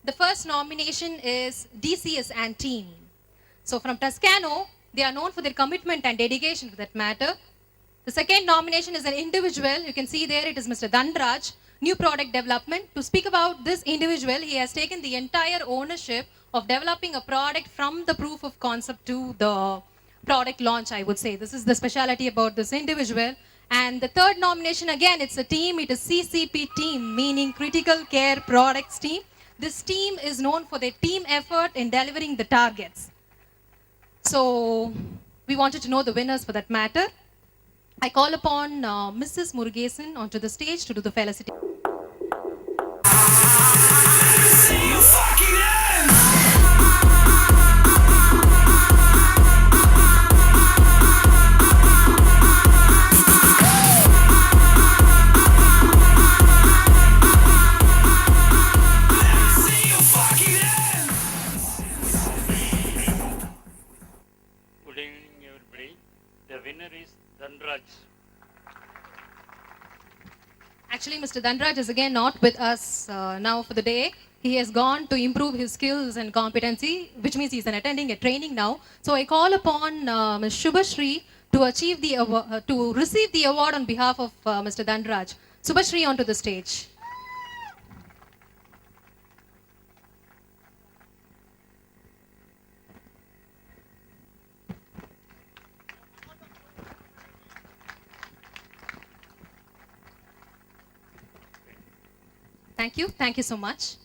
The first nomination is DCS and team. So from Toscano, they are known for their commitment and dedication for that matter. The second nomination is an individual. You can see there it is Mr. Dhanraj, new product development. To speak about this individual, he has taken the entire ownership of developing a product from the proof of concept to the product launch, I would say. This is the specialty about this individual. And the third nomination, again, it's a team. It is CCP team, meaning Critical Care Products team. This team is known for their team effort in delivering the targets. So we wanted to know the winners for that matter. I call upon Mrs. Murugesan onto the stage to do the felicitation. Good evening, everybody. The winner is Dhanraj. Actually, Mr. Dhanraj is again not with us now for the day. He has gone to improve his skills and competency, which means he's attending a training now. So I call upon Ms. Shubhashri to achieve the to receive the award on behalf of Mr. Dhanraj. Shubhashri onto the stage. Thank you so much.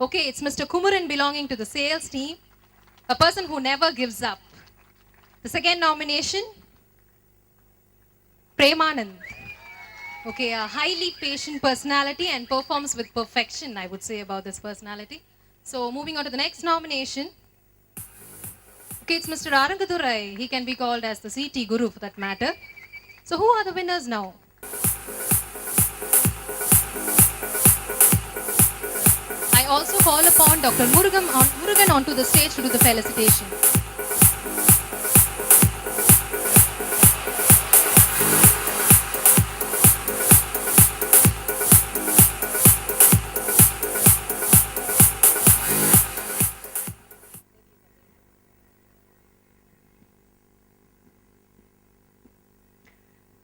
Okay, it's Mr. Kumaran belonging to the sales team, a person who never gives up. The second nomination, Premanand. Okay, a highly patient personality and performs with perfection, I would say about this personality. So moving on to the next nomination. Okay, it's Mr. Arangadurai. He can be called as the CT Guru for that matter. So who are the winners now? I also call upon Dr. Murugan onto the stage to do the felicitation.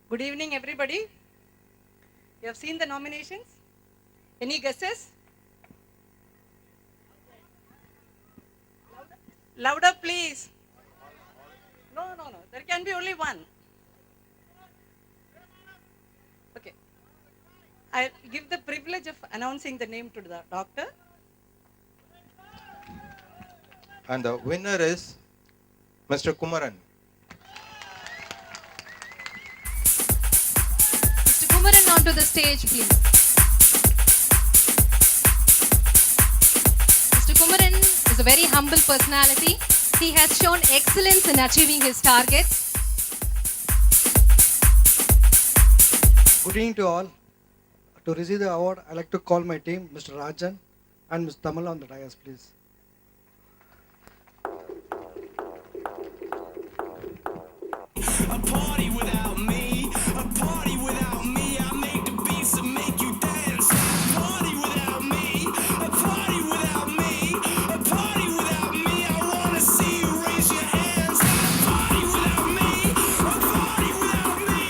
Good evening, everybody. You have seen the nominations? Any guesses? Louder, please. No. There can be only one. Okay. I'll give the privilege of announcing the name to the doctor. And the winner is Mr. Kumaran. welcome to the stage, please. Mr. Kumaran is a very humble personality. He has shown excellence in achieving his targets. Good evening to all. To receive the award, I'd like to call my team, Mr. Rajan and Ms. Tamal on the dais, please. A party without me, a party without me. I make the beats that make you dance. A party without me, a party without me, a party without me. I wanna see you raise your hands. A party without me, a party without me,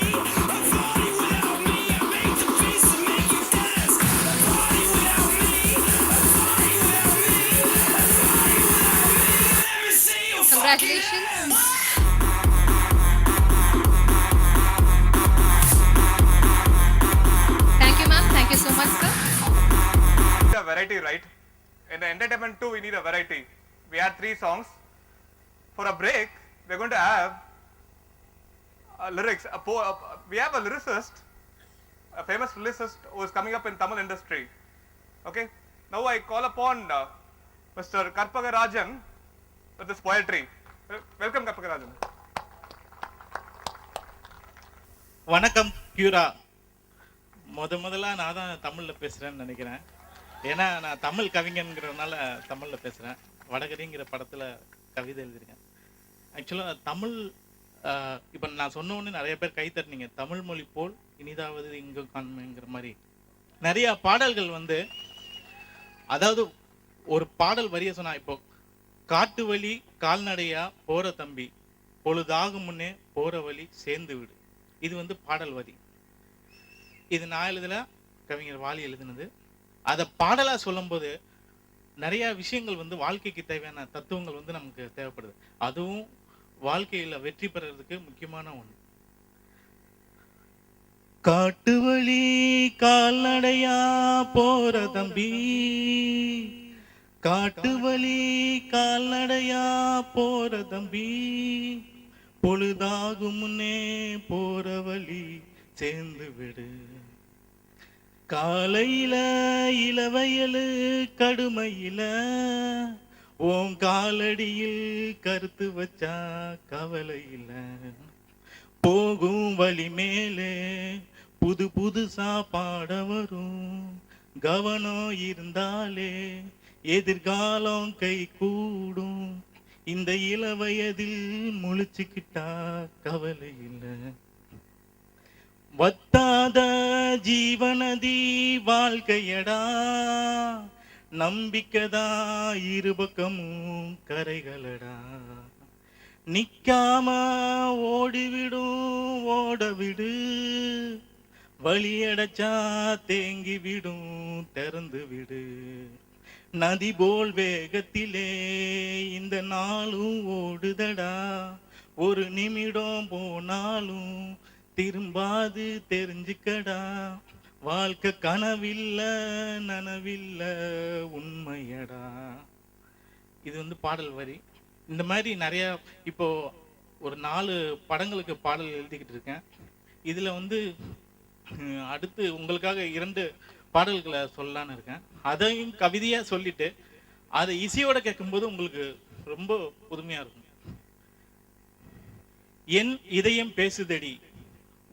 a party without me. I make the beats that make you dance. A party without me, a party without me, a party without me. Let me see you. Congratulations. Thank you, ma'am. Thank you so much, sir. We need a variety, right? In the entertainment too, we need a variety. We had 3 songs. For a break, we're going to have lyrics. We have a lyricist, a famous lyricist who is coming up in Tamil industry. Okay. Now I call upon Mr. Karpagarajan with his poetry. Welcome, Karpagarajan. வணக்கம் Cura. முதல்ல நான் தான் தமிழில் பேசுகிறேன்னு நினைக்கிறேன். ஏன்னா நான் தமிழ் கவிஞங்கிறதுனால தமிழில் பேசுகிறேன். வடகரிங்கிற படத்தில் கவிதை எழுதியிருக்கேன். ஆக்சுவலாக தமிழ் இப்போ நான் சொன்ன உடனே நிறைய பேர் கை தட்டினீங்க. தமிழ் மொழி போல் இனிதாவது இங்கு காண்மைங்கிற மாதிரி நிறையா பாடல்கள் வந்து, அதாவது ஒரு பாடல் வரிய சொன்னா, இப்போ காட்டு வழி கால்நடையா போகிற தம்பி, பொழுதாகும் முன்னே போகிற வழி சேர்ந்து விடு. இது வந்து பாடல் வரி. இது நான் எழுதல, கவிஞர் வாலி எழுதினது. அதை பாடலாக சொல்லும்போது நிறைய விஷயங்கள் வந்து வாழ்க்கைக்கு தேவையான தத்துவங்கள் வந்து நமக்கு தேவைப்படுது. அதுவும் வாழ்க்கையில் வெற்றி பெறறதுக்கு முக்கியமான ஒன்று. காட்டு வழி கால்நடையா போற தம்பி, காட்டு வழி கால்நடையா போற தம்பி, பொழுதாகும் முன்னே போற வழி சேர்ந்து விடு. காலையில இளவயலு கடுமையில உன் காலடியில் கருத்து வச்சா கவலையில, போகும் வழி மேலே புது புதுசா பாட வரும். கவனம் இருந்தாலே எதிர்காலம் கை கூடும். இந்த இளவயதில் முழிச்சுக்கிட்டா கவலை இல்லை. வத்தாத ஜீவனதி வாழ்க்கையடா, நம்பிக்கைதா இருபக்கமும் கரைகளடா. நிக்காம ஓடிவிடும் ஓடவிடு, வழியடைச்சா தேங்கி விடும் திறந்து விடு. நதி போல் வேகத்திலே இந்த நாளும் ஓடுதடா, ஒரு நிமிடம் போனாலும் திரும்பாது தெரிஞ்சுக்கடா. வாழ்க்கை கனவில்ல நனவில்ல உண்மையடா. இது வந்து பாடல் வரி. இந்த மாதிரி நிறைய, இப்போ ஒரு 4 படங்களுக்கு பாடல் எழுதிக்கிட்டு இருக்கேன். இதில் வந்து அடுத்து உங்களுக்காக 2 பாடல்களை சொல்லலான்னு இருக்கேன். அதையும் கவிதையாக சொல்லிட்டு அதை இசையோட கேட்கும்போது உங்களுக்கு ரொம்ப புதுமையாக இருக்கும். என் இதயம் பேசுதடி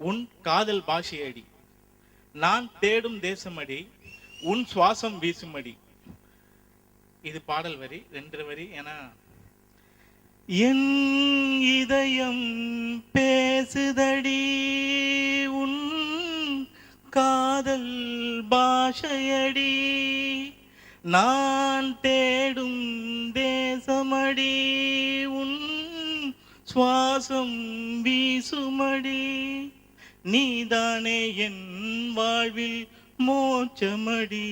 உன் காதல் பாஷையடி, நான் தேடும் தேசமடி உன் சுவாசம் வீசுமடி. இது பாடல் வரி, 2 வரி. ஏன்னா என் இதயம் பேசுதடி உன் காதல் பாஷையடி, நான் தேடும் தேசமடி உன் சுவாசம் வீசுமடி. நீதானே என் வாழ்வில் மோட்சமடி,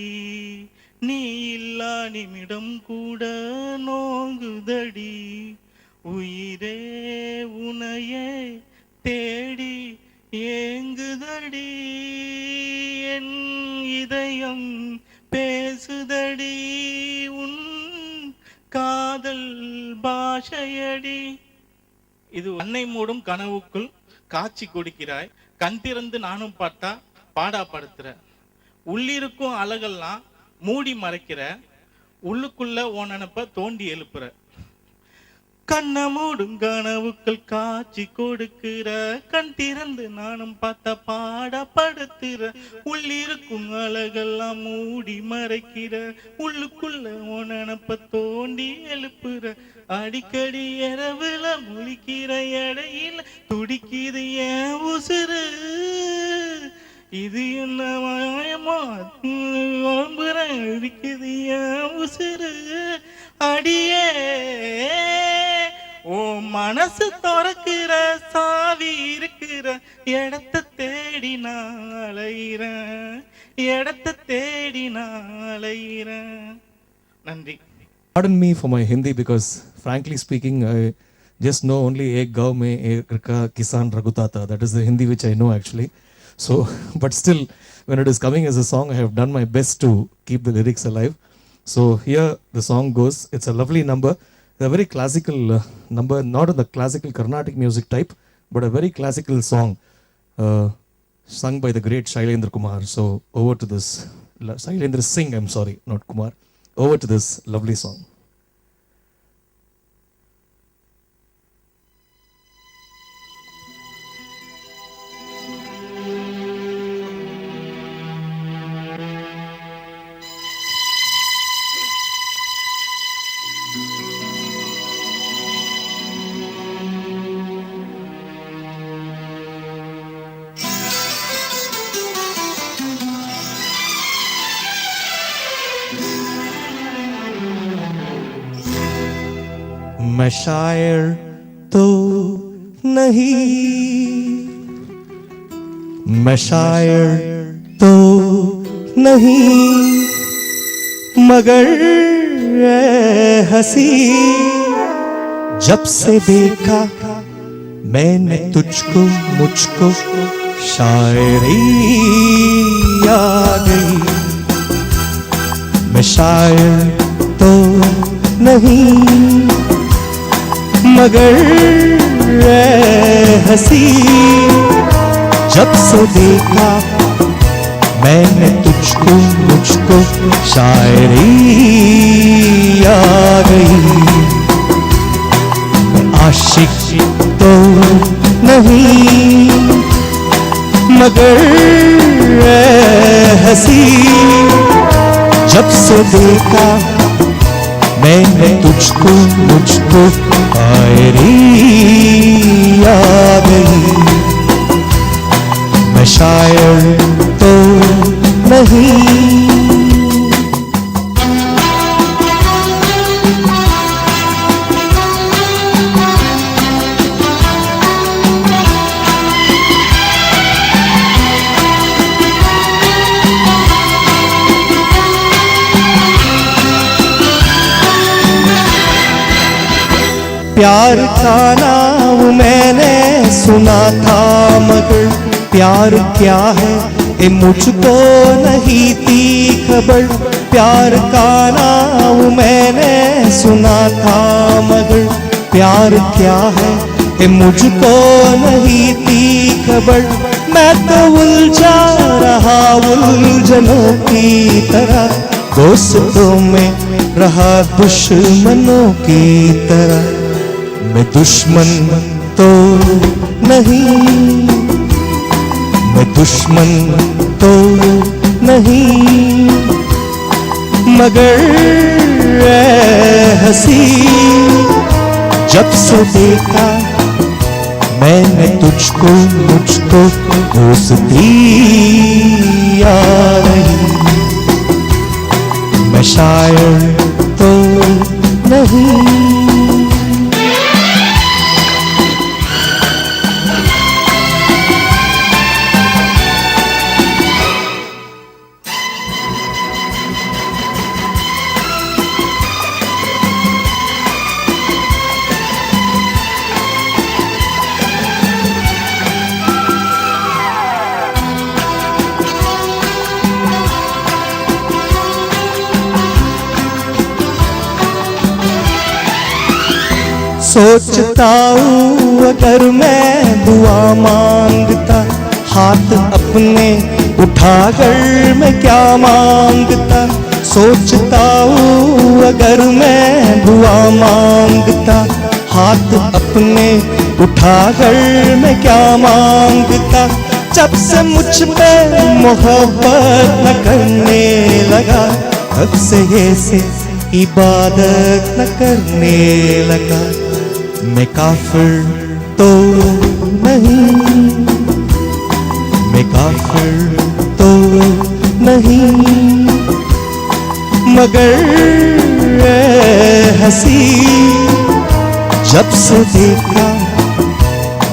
நீ இல்லா நிமிடம் கூட நோங்குதடி. உயிரே உனையே தேடி ஏங்குதடி, என் இதயம் பேசுதடி உன் காதல் பாஷையடி. இது அன்னை மூடும் கனவுக்குள் காட்சி கொடுக்கிறாய், கண் திறந்து நானும் பார்த்தா பாடாப்படுத்துற, உள்ளிருக்கும் அழகெல்லாம் மூடி மறைக்கிற, உள்ளுக்குள்ள உன் நினப்ப தோண்டி எழுப்புற, கண்ண மூடும் கனவுக்கள் காட்சி கொடுக்கிற, கண் திறந்து நானும் பார்த்த பாடப்படுத்துற, உள்ளிருக்கும் அழகெல்லாம் மூடி மறைக்கிற, உள்ளுக்குள்ள உன் நினப்ப தோண்டி எழுப்புற, அடிக்கடி இரவுல முழிக்கிற இடையில துடிக்குது என் உசுறு, இது என்ன மாயமா இருக்குது என் உசுறு, அடியே ஓ மனசு திறக்கிற சாவி இருக்கிற இடத்த தேடி நான் அலையிறேன், இடத்த தேடி நான் அலையிறேன். நன்றி. Pardon me for my Hindi because frankly speaking I just know only ek gaon mein ek kisan ragutata. That is the Hindi which I know actually. So but still when it is coming as a song I have done my best to keep the lyrics alive. So here the song goes. It's a lovely number. It's a very classical number, not in the classical Carnatic music type, but a very classical song sung by the great Shailendra Kumar. So over to this Shailendra Singh, I'm sorry, not Kumar. Over to this lovely song. मैं शायर तो नहीं, मैं शायर तो नहीं, मगर ऐ हंसी जब से देखा मैंने तुझको मुझको शायरी आ गई। मैं शायर तो नहीं मगर ऐ हंसी जब से देखा मैंने तुझको मुझको शायरी आ गई। मैं आशिक तो नहीं मगर ऐ हंसी जब से देखा मैंने तुझको मुझको शायरी आ गई। मैं शायर तो नहीं। प्यार का नाम मैंने सुना था मगर प्यार क्या है ये मुझको नहीं थी खबर। प्यार का नाम मैंने सुना था मगर प्यार क्या है ये मुझको नहीं थी खबर। मैं तो उलझा रहा उलझनों की तरह, दोस्तों में रहा दुश्मनों की तरह। मैं दुश्मन तो नहीं, मैं दुश्मन तो नहीं मगर ऐ हंसी जब से देखा मैंने तुझको मुझको दोस्ती आ रही। मैं शायर तो नहीं। सोचता हूँ अगर मैं दुआ मांगता हाथ अपने उठाकर मैं क्या मांगता, सोचता हूँ अगर मैं दुआ मांगता, हाथ अपने उठाकर मैं क्या मांगता, जब से मुझ पे मोहब्बत न करने लगा, तब से ऐसे इबादत न करने लगा। मैं काफिर तो नहीं, मैं काफिर तो नहीं, मगर हंसी जब से देखा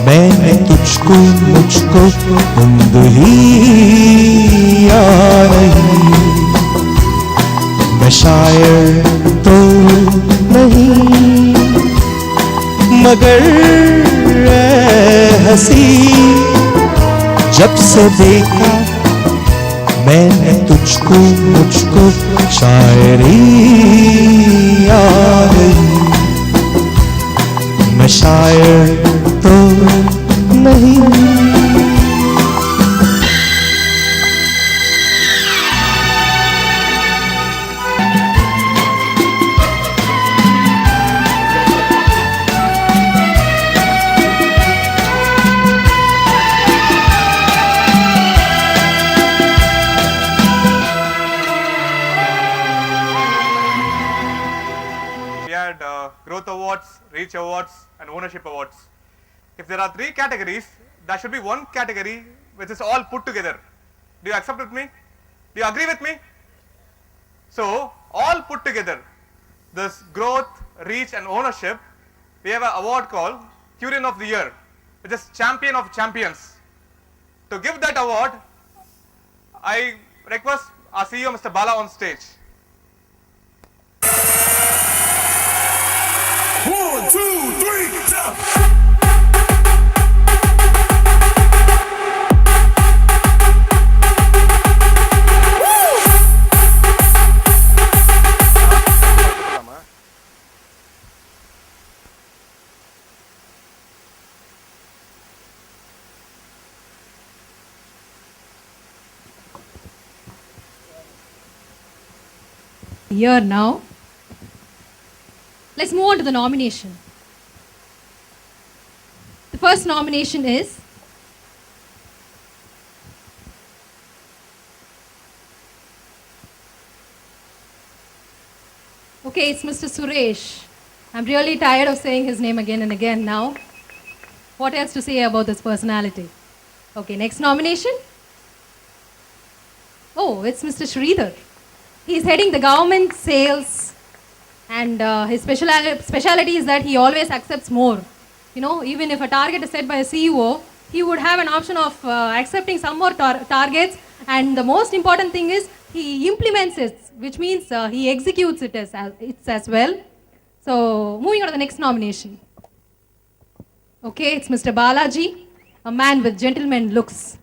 मैंने तुझको, मुझको नींद ही आ रही। मैं शायर तो नहीं, मगर हंसी जब से देखा मैंने तुझको, मुझको शायरी आ रही। मैं शायर तो नहीं। Growth Awards, Reach Awards, and Ownership Awards. If there are 3 categories, there should be 1 category which is all put together. Do you accept with me? Do you agree with me? So, all put together, this growth, reach, and ownership, we have an award called Curian of the Year, which is Champion of Champions. To give that award, I request our CEO, Mr. Bala, on stage. 1, 2, 3, jump! Here now. Let's move on to the nomination. The first nomination is okay, it's Mr. Suresh. I'm really tired of saying his name again and again now. What else to say about this personality? Okay, next nomination. Oh, it's Mr. Sridhar. He's heading the government sales. And his speciality is that he always accepts more. You know, even if a target is set by a CEO, he would have an option of accepting some more targets. And the most important thing is he implements it, which means he executes it as well. So, moving on to the next nomination. Okay, it's Mr. Balaji, a man with gentleman looks.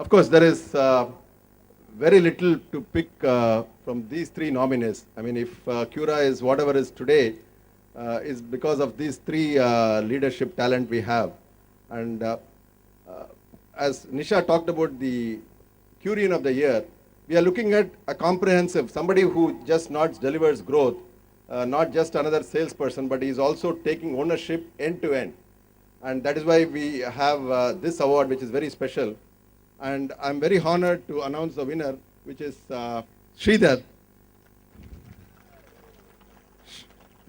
Of course, there is very little to pick from these 3 nominees. I mean, if Cura is whatever is today, is because of these 3 leadership talent we have. And as Nisha talked about the Curian of the Year, we are looking at a comprehensive, somebody who just not delivers growth, not just another salesperson, but he is also taking ownership end to end. And that is why we have this award, which is very special. And I'm very honored to announce the winner, which is Sridhar.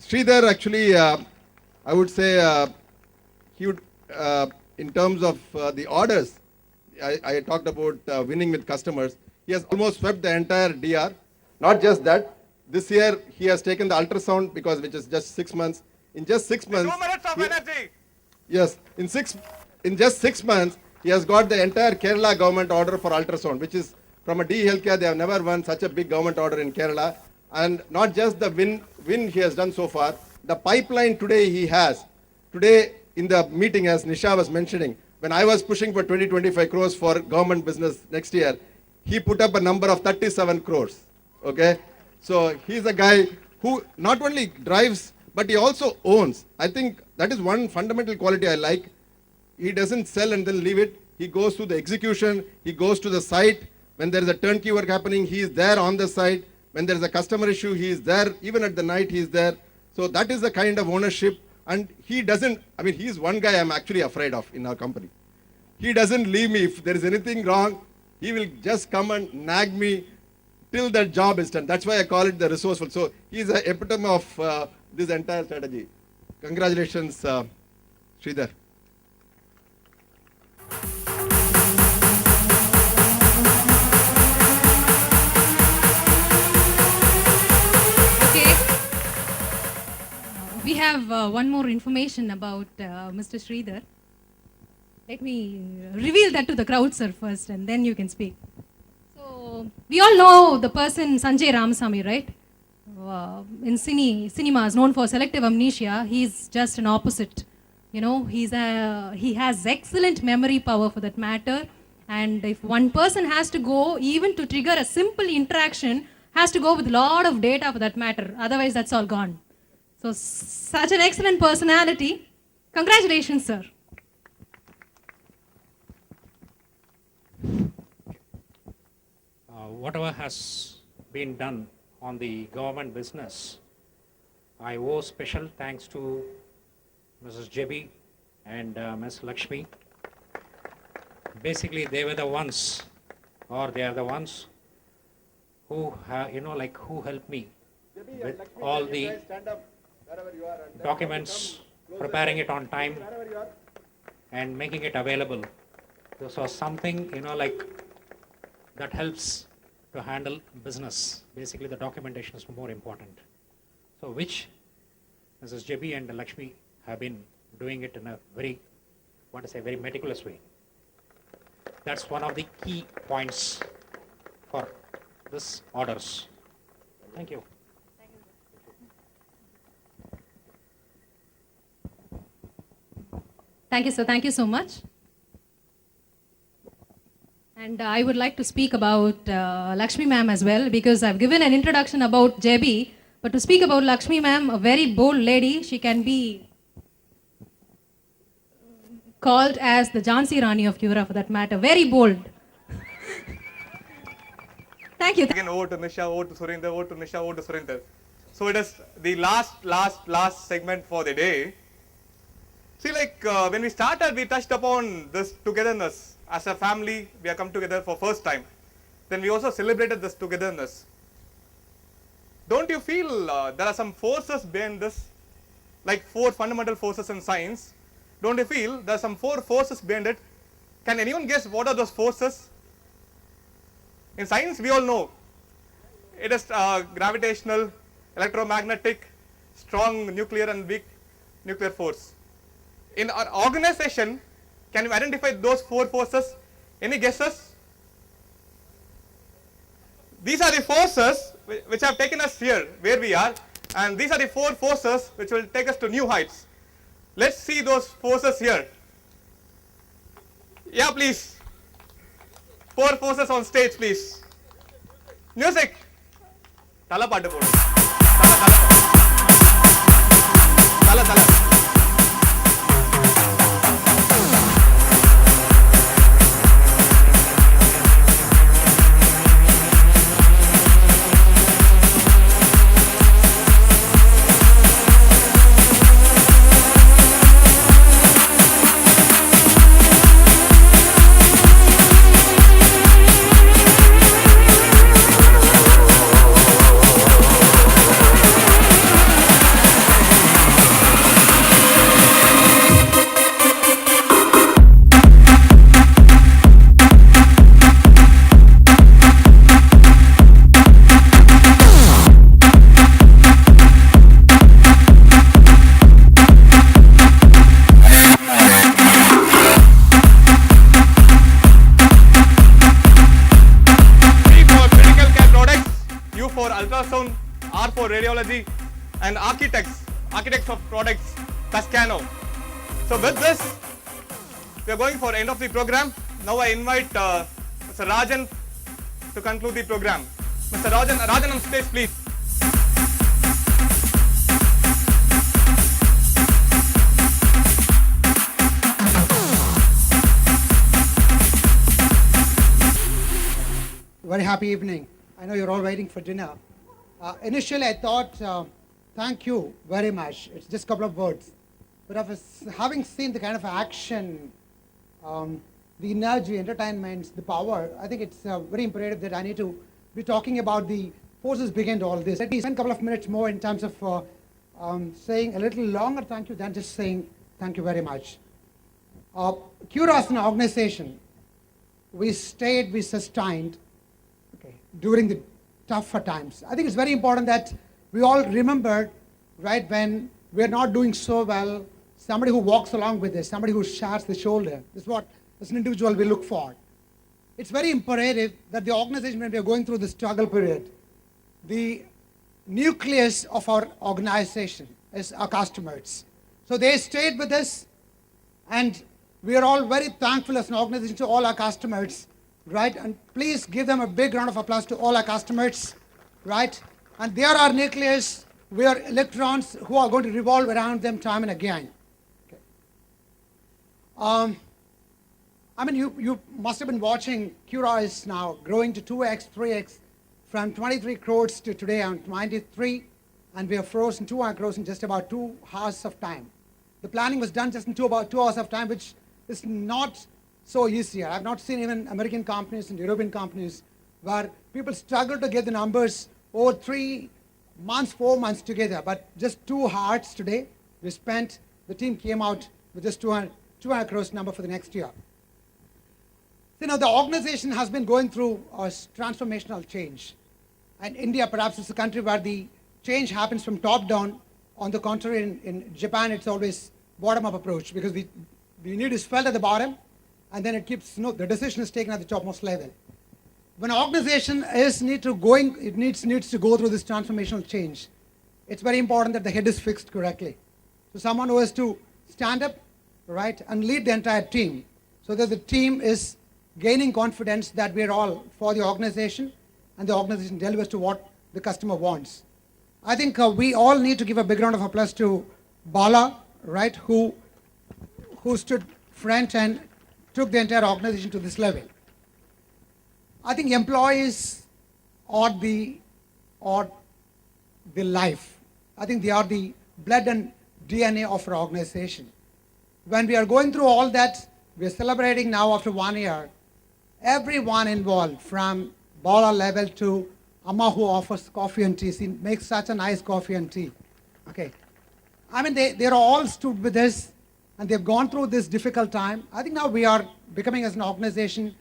Sridhar actually, I would say, he would, in terms of the orders, I talked about winning with customers. He has almost swept the entire DR. Not just that, this year he has taken the ultrasound which is just 6 months. In just 6 months. 2 minutes of energy. Yes, in just 6 months, he has got the entire Kerala government order for ultrasound, which is from a D Healthcare. They have never won such a big government order in Kerala. And not just the win he has done so far, the pipeline today he has. Today in the meeting, as Nisha was mentioning, when I was pushing for 20-25 crores for government business next year, he put up a number of 37 crores. Okay, so he's a guy who not only drives but he also owns. I think that is one fundamental quality I like. He doesn't sell and then leave it. He goes to the execution. He goes to the site. When there is a turnkey work happening, he is there on the site. When there is a customer issue, he is there. Even at the night, he is there. So that is the kind of ownership. And he doesn't, I mean, he is one guy I'm actually afraid of in our company. He doesn't leave me. If there is anything wrong, he will just come and nag me till that job is done. That's why I call it the resourceful. So he is the epitome of this entire strategy. Congratulations, Sridhar. Okay. We have one more information about Mr. Sridhar. Let me reveal that to the crowd, sir, first, and then you can speak. So, we all know the person Sanjay Ramasamy, right? In cinemas, known for selective amnesia. He's just an opposite. You know, he has excellent memory power for that matter. And if one person has to go, even to trigger a simple interaction, has to go with a lot of data for that matter. Otherwise, that's all gone. So, such an excellent personality. Congratulations, sir. Whatever has been done on the government business, I owe special thanks to Mrs. Jebi and Ms. Lakshmi. Basically, they were the ones, or they are the ones who, who helped me with all the documents, preparing it on time, and making it available. This was something, that helps to handle business. Basically, the documentation is more important. So, which Mrs. Jebi and Lakshmi have been doing it in a very, very meticulous way. That's one of the key points for this orders. Thank you. Thank you, sir. Thank you so much. And I would like to speak about Lakshmi ma'am as well, because I've given an introduction about Jebi, but to speak about Lakshmi ma'am, a very bold lady. She can be called as the Jhansi Rani of Cura for that matter. Very bold. Thank you. Again, over to Nisha, over to Surinder, over to Nisha, over to Surinder. So it is the last segment for the day. See, when we started, we touched upon this togetherness. As a family, we have come together for first time. Then we also celebrated this togetherness. Don't you feel there are some forces behind this? Like 4 fundamental forces in science. Don't you feel there are some 4 forces behind it? Can anyone guess what are those forces? In science, we all know. It is gravitational, electromagnetic, strong nuclear and weak nuclear force. In our organization, can you identify those 4 forces? Any guesses? These are the forces which have taken us here, where we are, and these are the 4 forces which will take us to new heights. Let's see those forces here. Yeah, please. 4 forces on stage, please. Music. Tala paattu podu. Tala. ultrasound, R for radiology, and architects of products, Toscano. So with this, we are going for end of the program. Now I invite Mr. Rajan to conclude the program. Mr. Rajan on stage, please. Very happy evening. I know you're all waiting for dinner. Initially, I thought, thank you very much. It's just a couple of words. But having seen the kind of action, the energy, entertainment, the power, I think it's very imperative that I need to be talking about the forces behind all this. Let me spend a couple of minutes more in terms of saying a little longer thank you than just saying thank you very much. Cura as an organization, we stayed, we sustained during the tougher times. I think it's very important that we all remember, right, when we're not doing so well, somebody who walks along with us, somebody who shares the shoulder. This is what, as an individual, we look for. It's very imperative that the organization, when we are going through the struggle period, the nucleus of our organization is our customers. So they stayed with us, and we are all very thankful as an organization to all our customers, right? And please give them a big round of applause to all our customers, right? And they are our nucleus. We are electrons who are going to revolve around them time and again. Okay. I mean, you must have been watching. Cura is now growing to 2x, 3x, from 23 crores to today on 93, and we have frozen 200 crores in just about 2 hours of time. The planning was done just in about 2 hours of time, which is not so easy. I've not seen even American companies and European companies where people struggle to get the numbers over 3 months, 4 months together. But just 2 hours today, we spent, the team came out with just 200 crores number for the next year. You know, the organization has been going through a transformational change. And India perhaps is a country where the change happens from top down. On the contrary, in Japan, it's always bottom-up approach because the need is felt at the bottom, and then it keeps, the decision is taken at the topmost level. When an organization needs to go through this transformational change, it's very important that the head is fixed correctly. So someone who has to stand up, right, and lead the entire team so that the team is gaining confidence that we're all for the organization and the organization delivers to what the customer wants. I think we all need to give a big round of applause to Bala, right, who stood front and took the entire organization to this level. I think employees are the life. I think they are the blood and DNA of our organization. When we are going through all that, we are celebrating now after 1 year. Everyone involved, from Bala level to Amma who offers coffee and tea. She makes such a nice coffee and tea. Okay. I mean, they're all stood with us, and they've gone through this difficult time. I think now we are becoming, as an organization,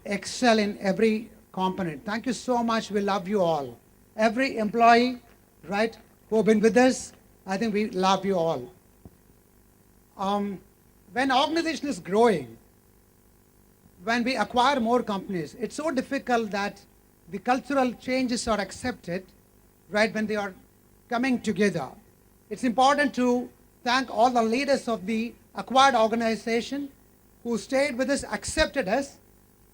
excel in every component. Thank you so much. We love you all. Every employee, right, who have been with us, I think we love you all. When an organization is growing, when we acquire more companies, it's so difficult that the cultural changes are accepted, right, when they are coming together. It's important to thank all the leaders of the acquired organization who stayed with us, accepted us,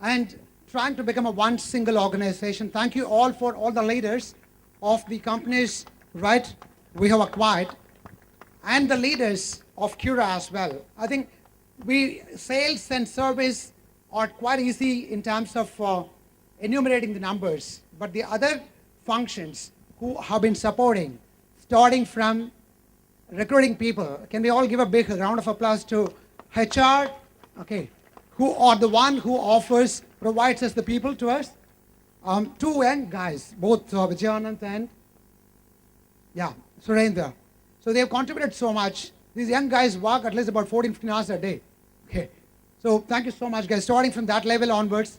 and trying to become a one single organization. Thank you all for all the leaders of the companies, right, we have acquired, and the leaders of Cura as well. I think sales and service are quite easy in terms of enumerating the numbers, but the other functions who have been supporting, starting from recruiting people. Can we all give a big round of applause to HR, okay, who are the one who provides us the people to us. 2 young guys, both Vijayanand and Surendra. So they have contributed so much. These young guys work at least about 14-15 hours a day. Okay. So thank you so much, guys. Starting from that level onwards,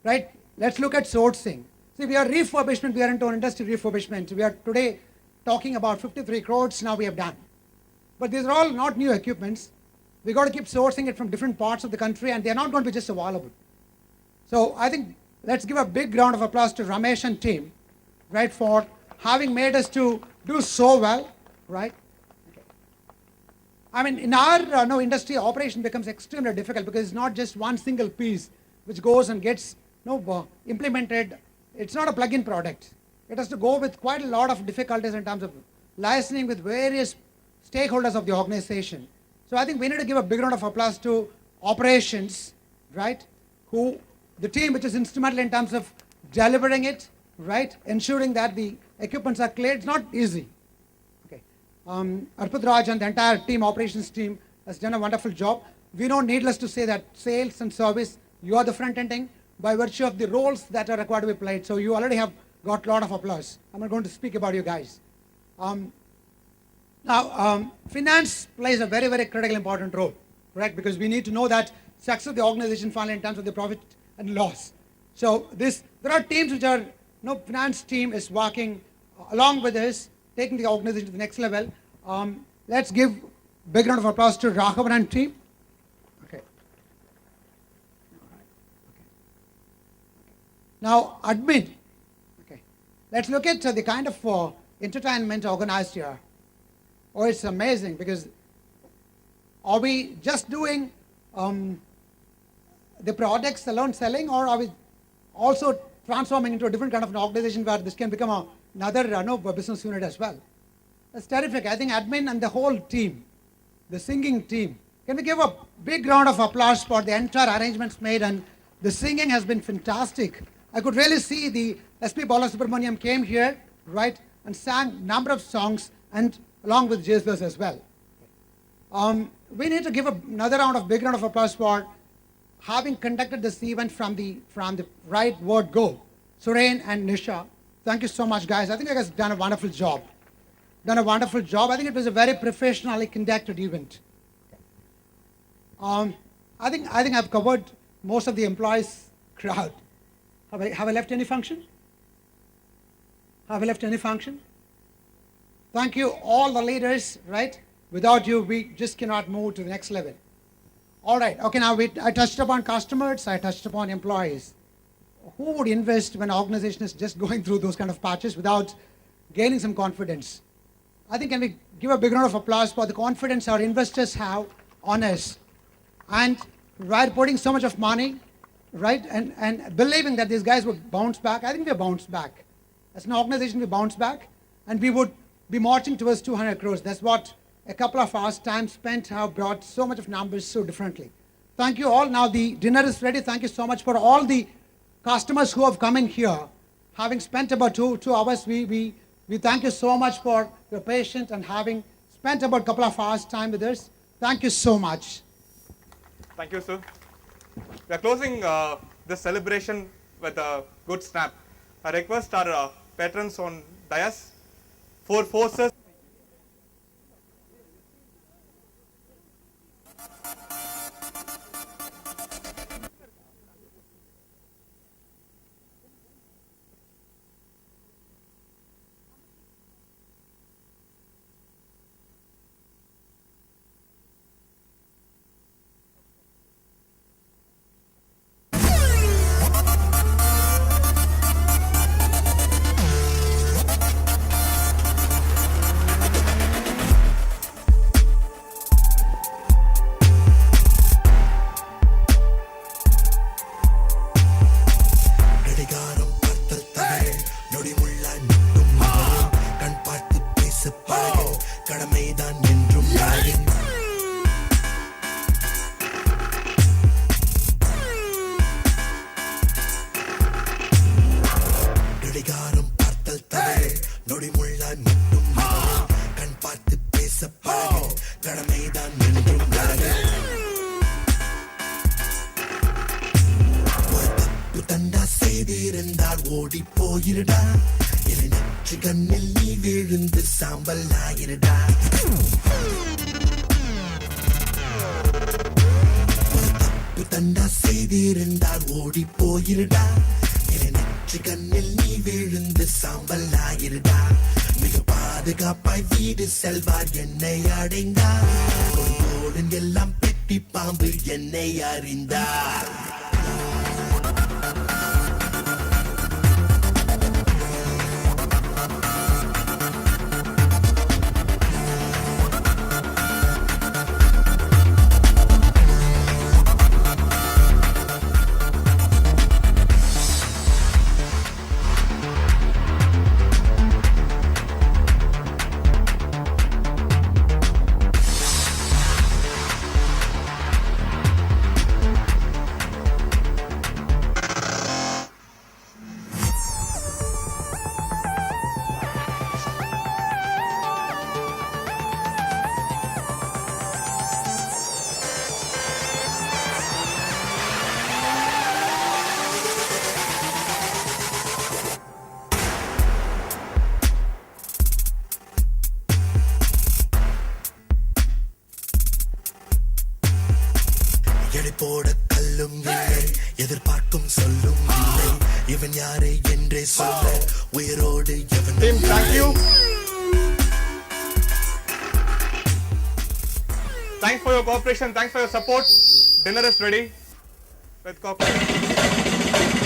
right? Let's look at sourcing. See, we are refurbishment. We are into an industry refurbishment. We are today talking about 53 crores now we have done. But these are all not new equipments. We got to keep sourcing it from different parts of the country, and they're not going to be just available. So I think let's give a big round of applause to Ramesh and team, right, for having made us to do so well, right? Okay. I mean, in our industry, operation becomes extremely difficult because it's not just one single piece which goes and gets implemented it's not a plug-in product. It has to go with quite a lot of difficulties in terms of licensing with various stakeholders of the organization. So I think we need to give a big round of applause to operations, right? The team which is instrumental in terms of delivering it, right? Ensuring that the equipments are cleared. It's not easy. Okay. Arpit Raj and the entire team, operations team, has done a wonderful job. We know, needless to say, that sales and service, you are the front ending by virtue of the roles that are required to be played. So you already have got a lot of applause. I'm not going to speak about you guys. Now, finance plays a very, very critical, important role, correct? Because we need to know that success of the organization finally in terms of the profit and loss. So there are teams which are, finance team is working along with us, taking the organization to the next level. Let's give big round of applause to Raghavan and team. Okay. Now, admin. Okay. Let's look at the kind of entertainment organized here. Oh, it's amazing, because are we just doing the products alone selling, or are we also transforming into a different kind of an organization where this can become another business unit as well? That's terrific. I think admin and the whole team, the singing team, can we give a big round of applause for the entire arrangements made? And the singing has been fantastic. I could really see the SP Balasubramaniam came here, right, and sang number of songs, and along with Jesus as well. We need to give another big round of applause for having conducted this event from the right word go. Suren and Nisha, thank you so much, guys. I think you guys have done a wonderful job. I think it was a very professionally conducted event. I think I've covered most of the employees crowd. Have I left any function? Thank you, all the leaders, right? Without you, we just cannot move to the next level. All right, okay, now I touched upon customers, I touched upon employees. Who would invest when an organization is just going through those kind of patches without gaining some confidence? I think, can we give a big round of applause for the confidence our investors have on us, and right, putting so much of money, right, and believing that these guys would bounce back. I think we bounced back. As an organization, we bounced back, and we would be marching towards 200 crores. That's what a couple of hours time spent have brought so much of numbers so differently. Thank you all. Now the dinner is ready. Thank you so much for all the customers who have come in here. Having spent about two hours, we thank you so much for your patience and having spent about a couple of hours time with us. Thank you so much. Thank you, sir. We are closing this celebration with a good snap. I request our patrons on dais for forces. செல்வார் என்னை அடைந்தார் கொடுங்கோலன் எல்லாம் பெட்டி பாம்பு என்னை அறிந்தார் போட கல்லும் இல்லை எதிர்பார்க்கும் சொல்லும் இல்லை இவன் யாரே என்றே சொல்ல உயிரோடு எவன் Team, thank you. Thanks for your cooperation. Thanks for your support. Dinner is ready with cooperation.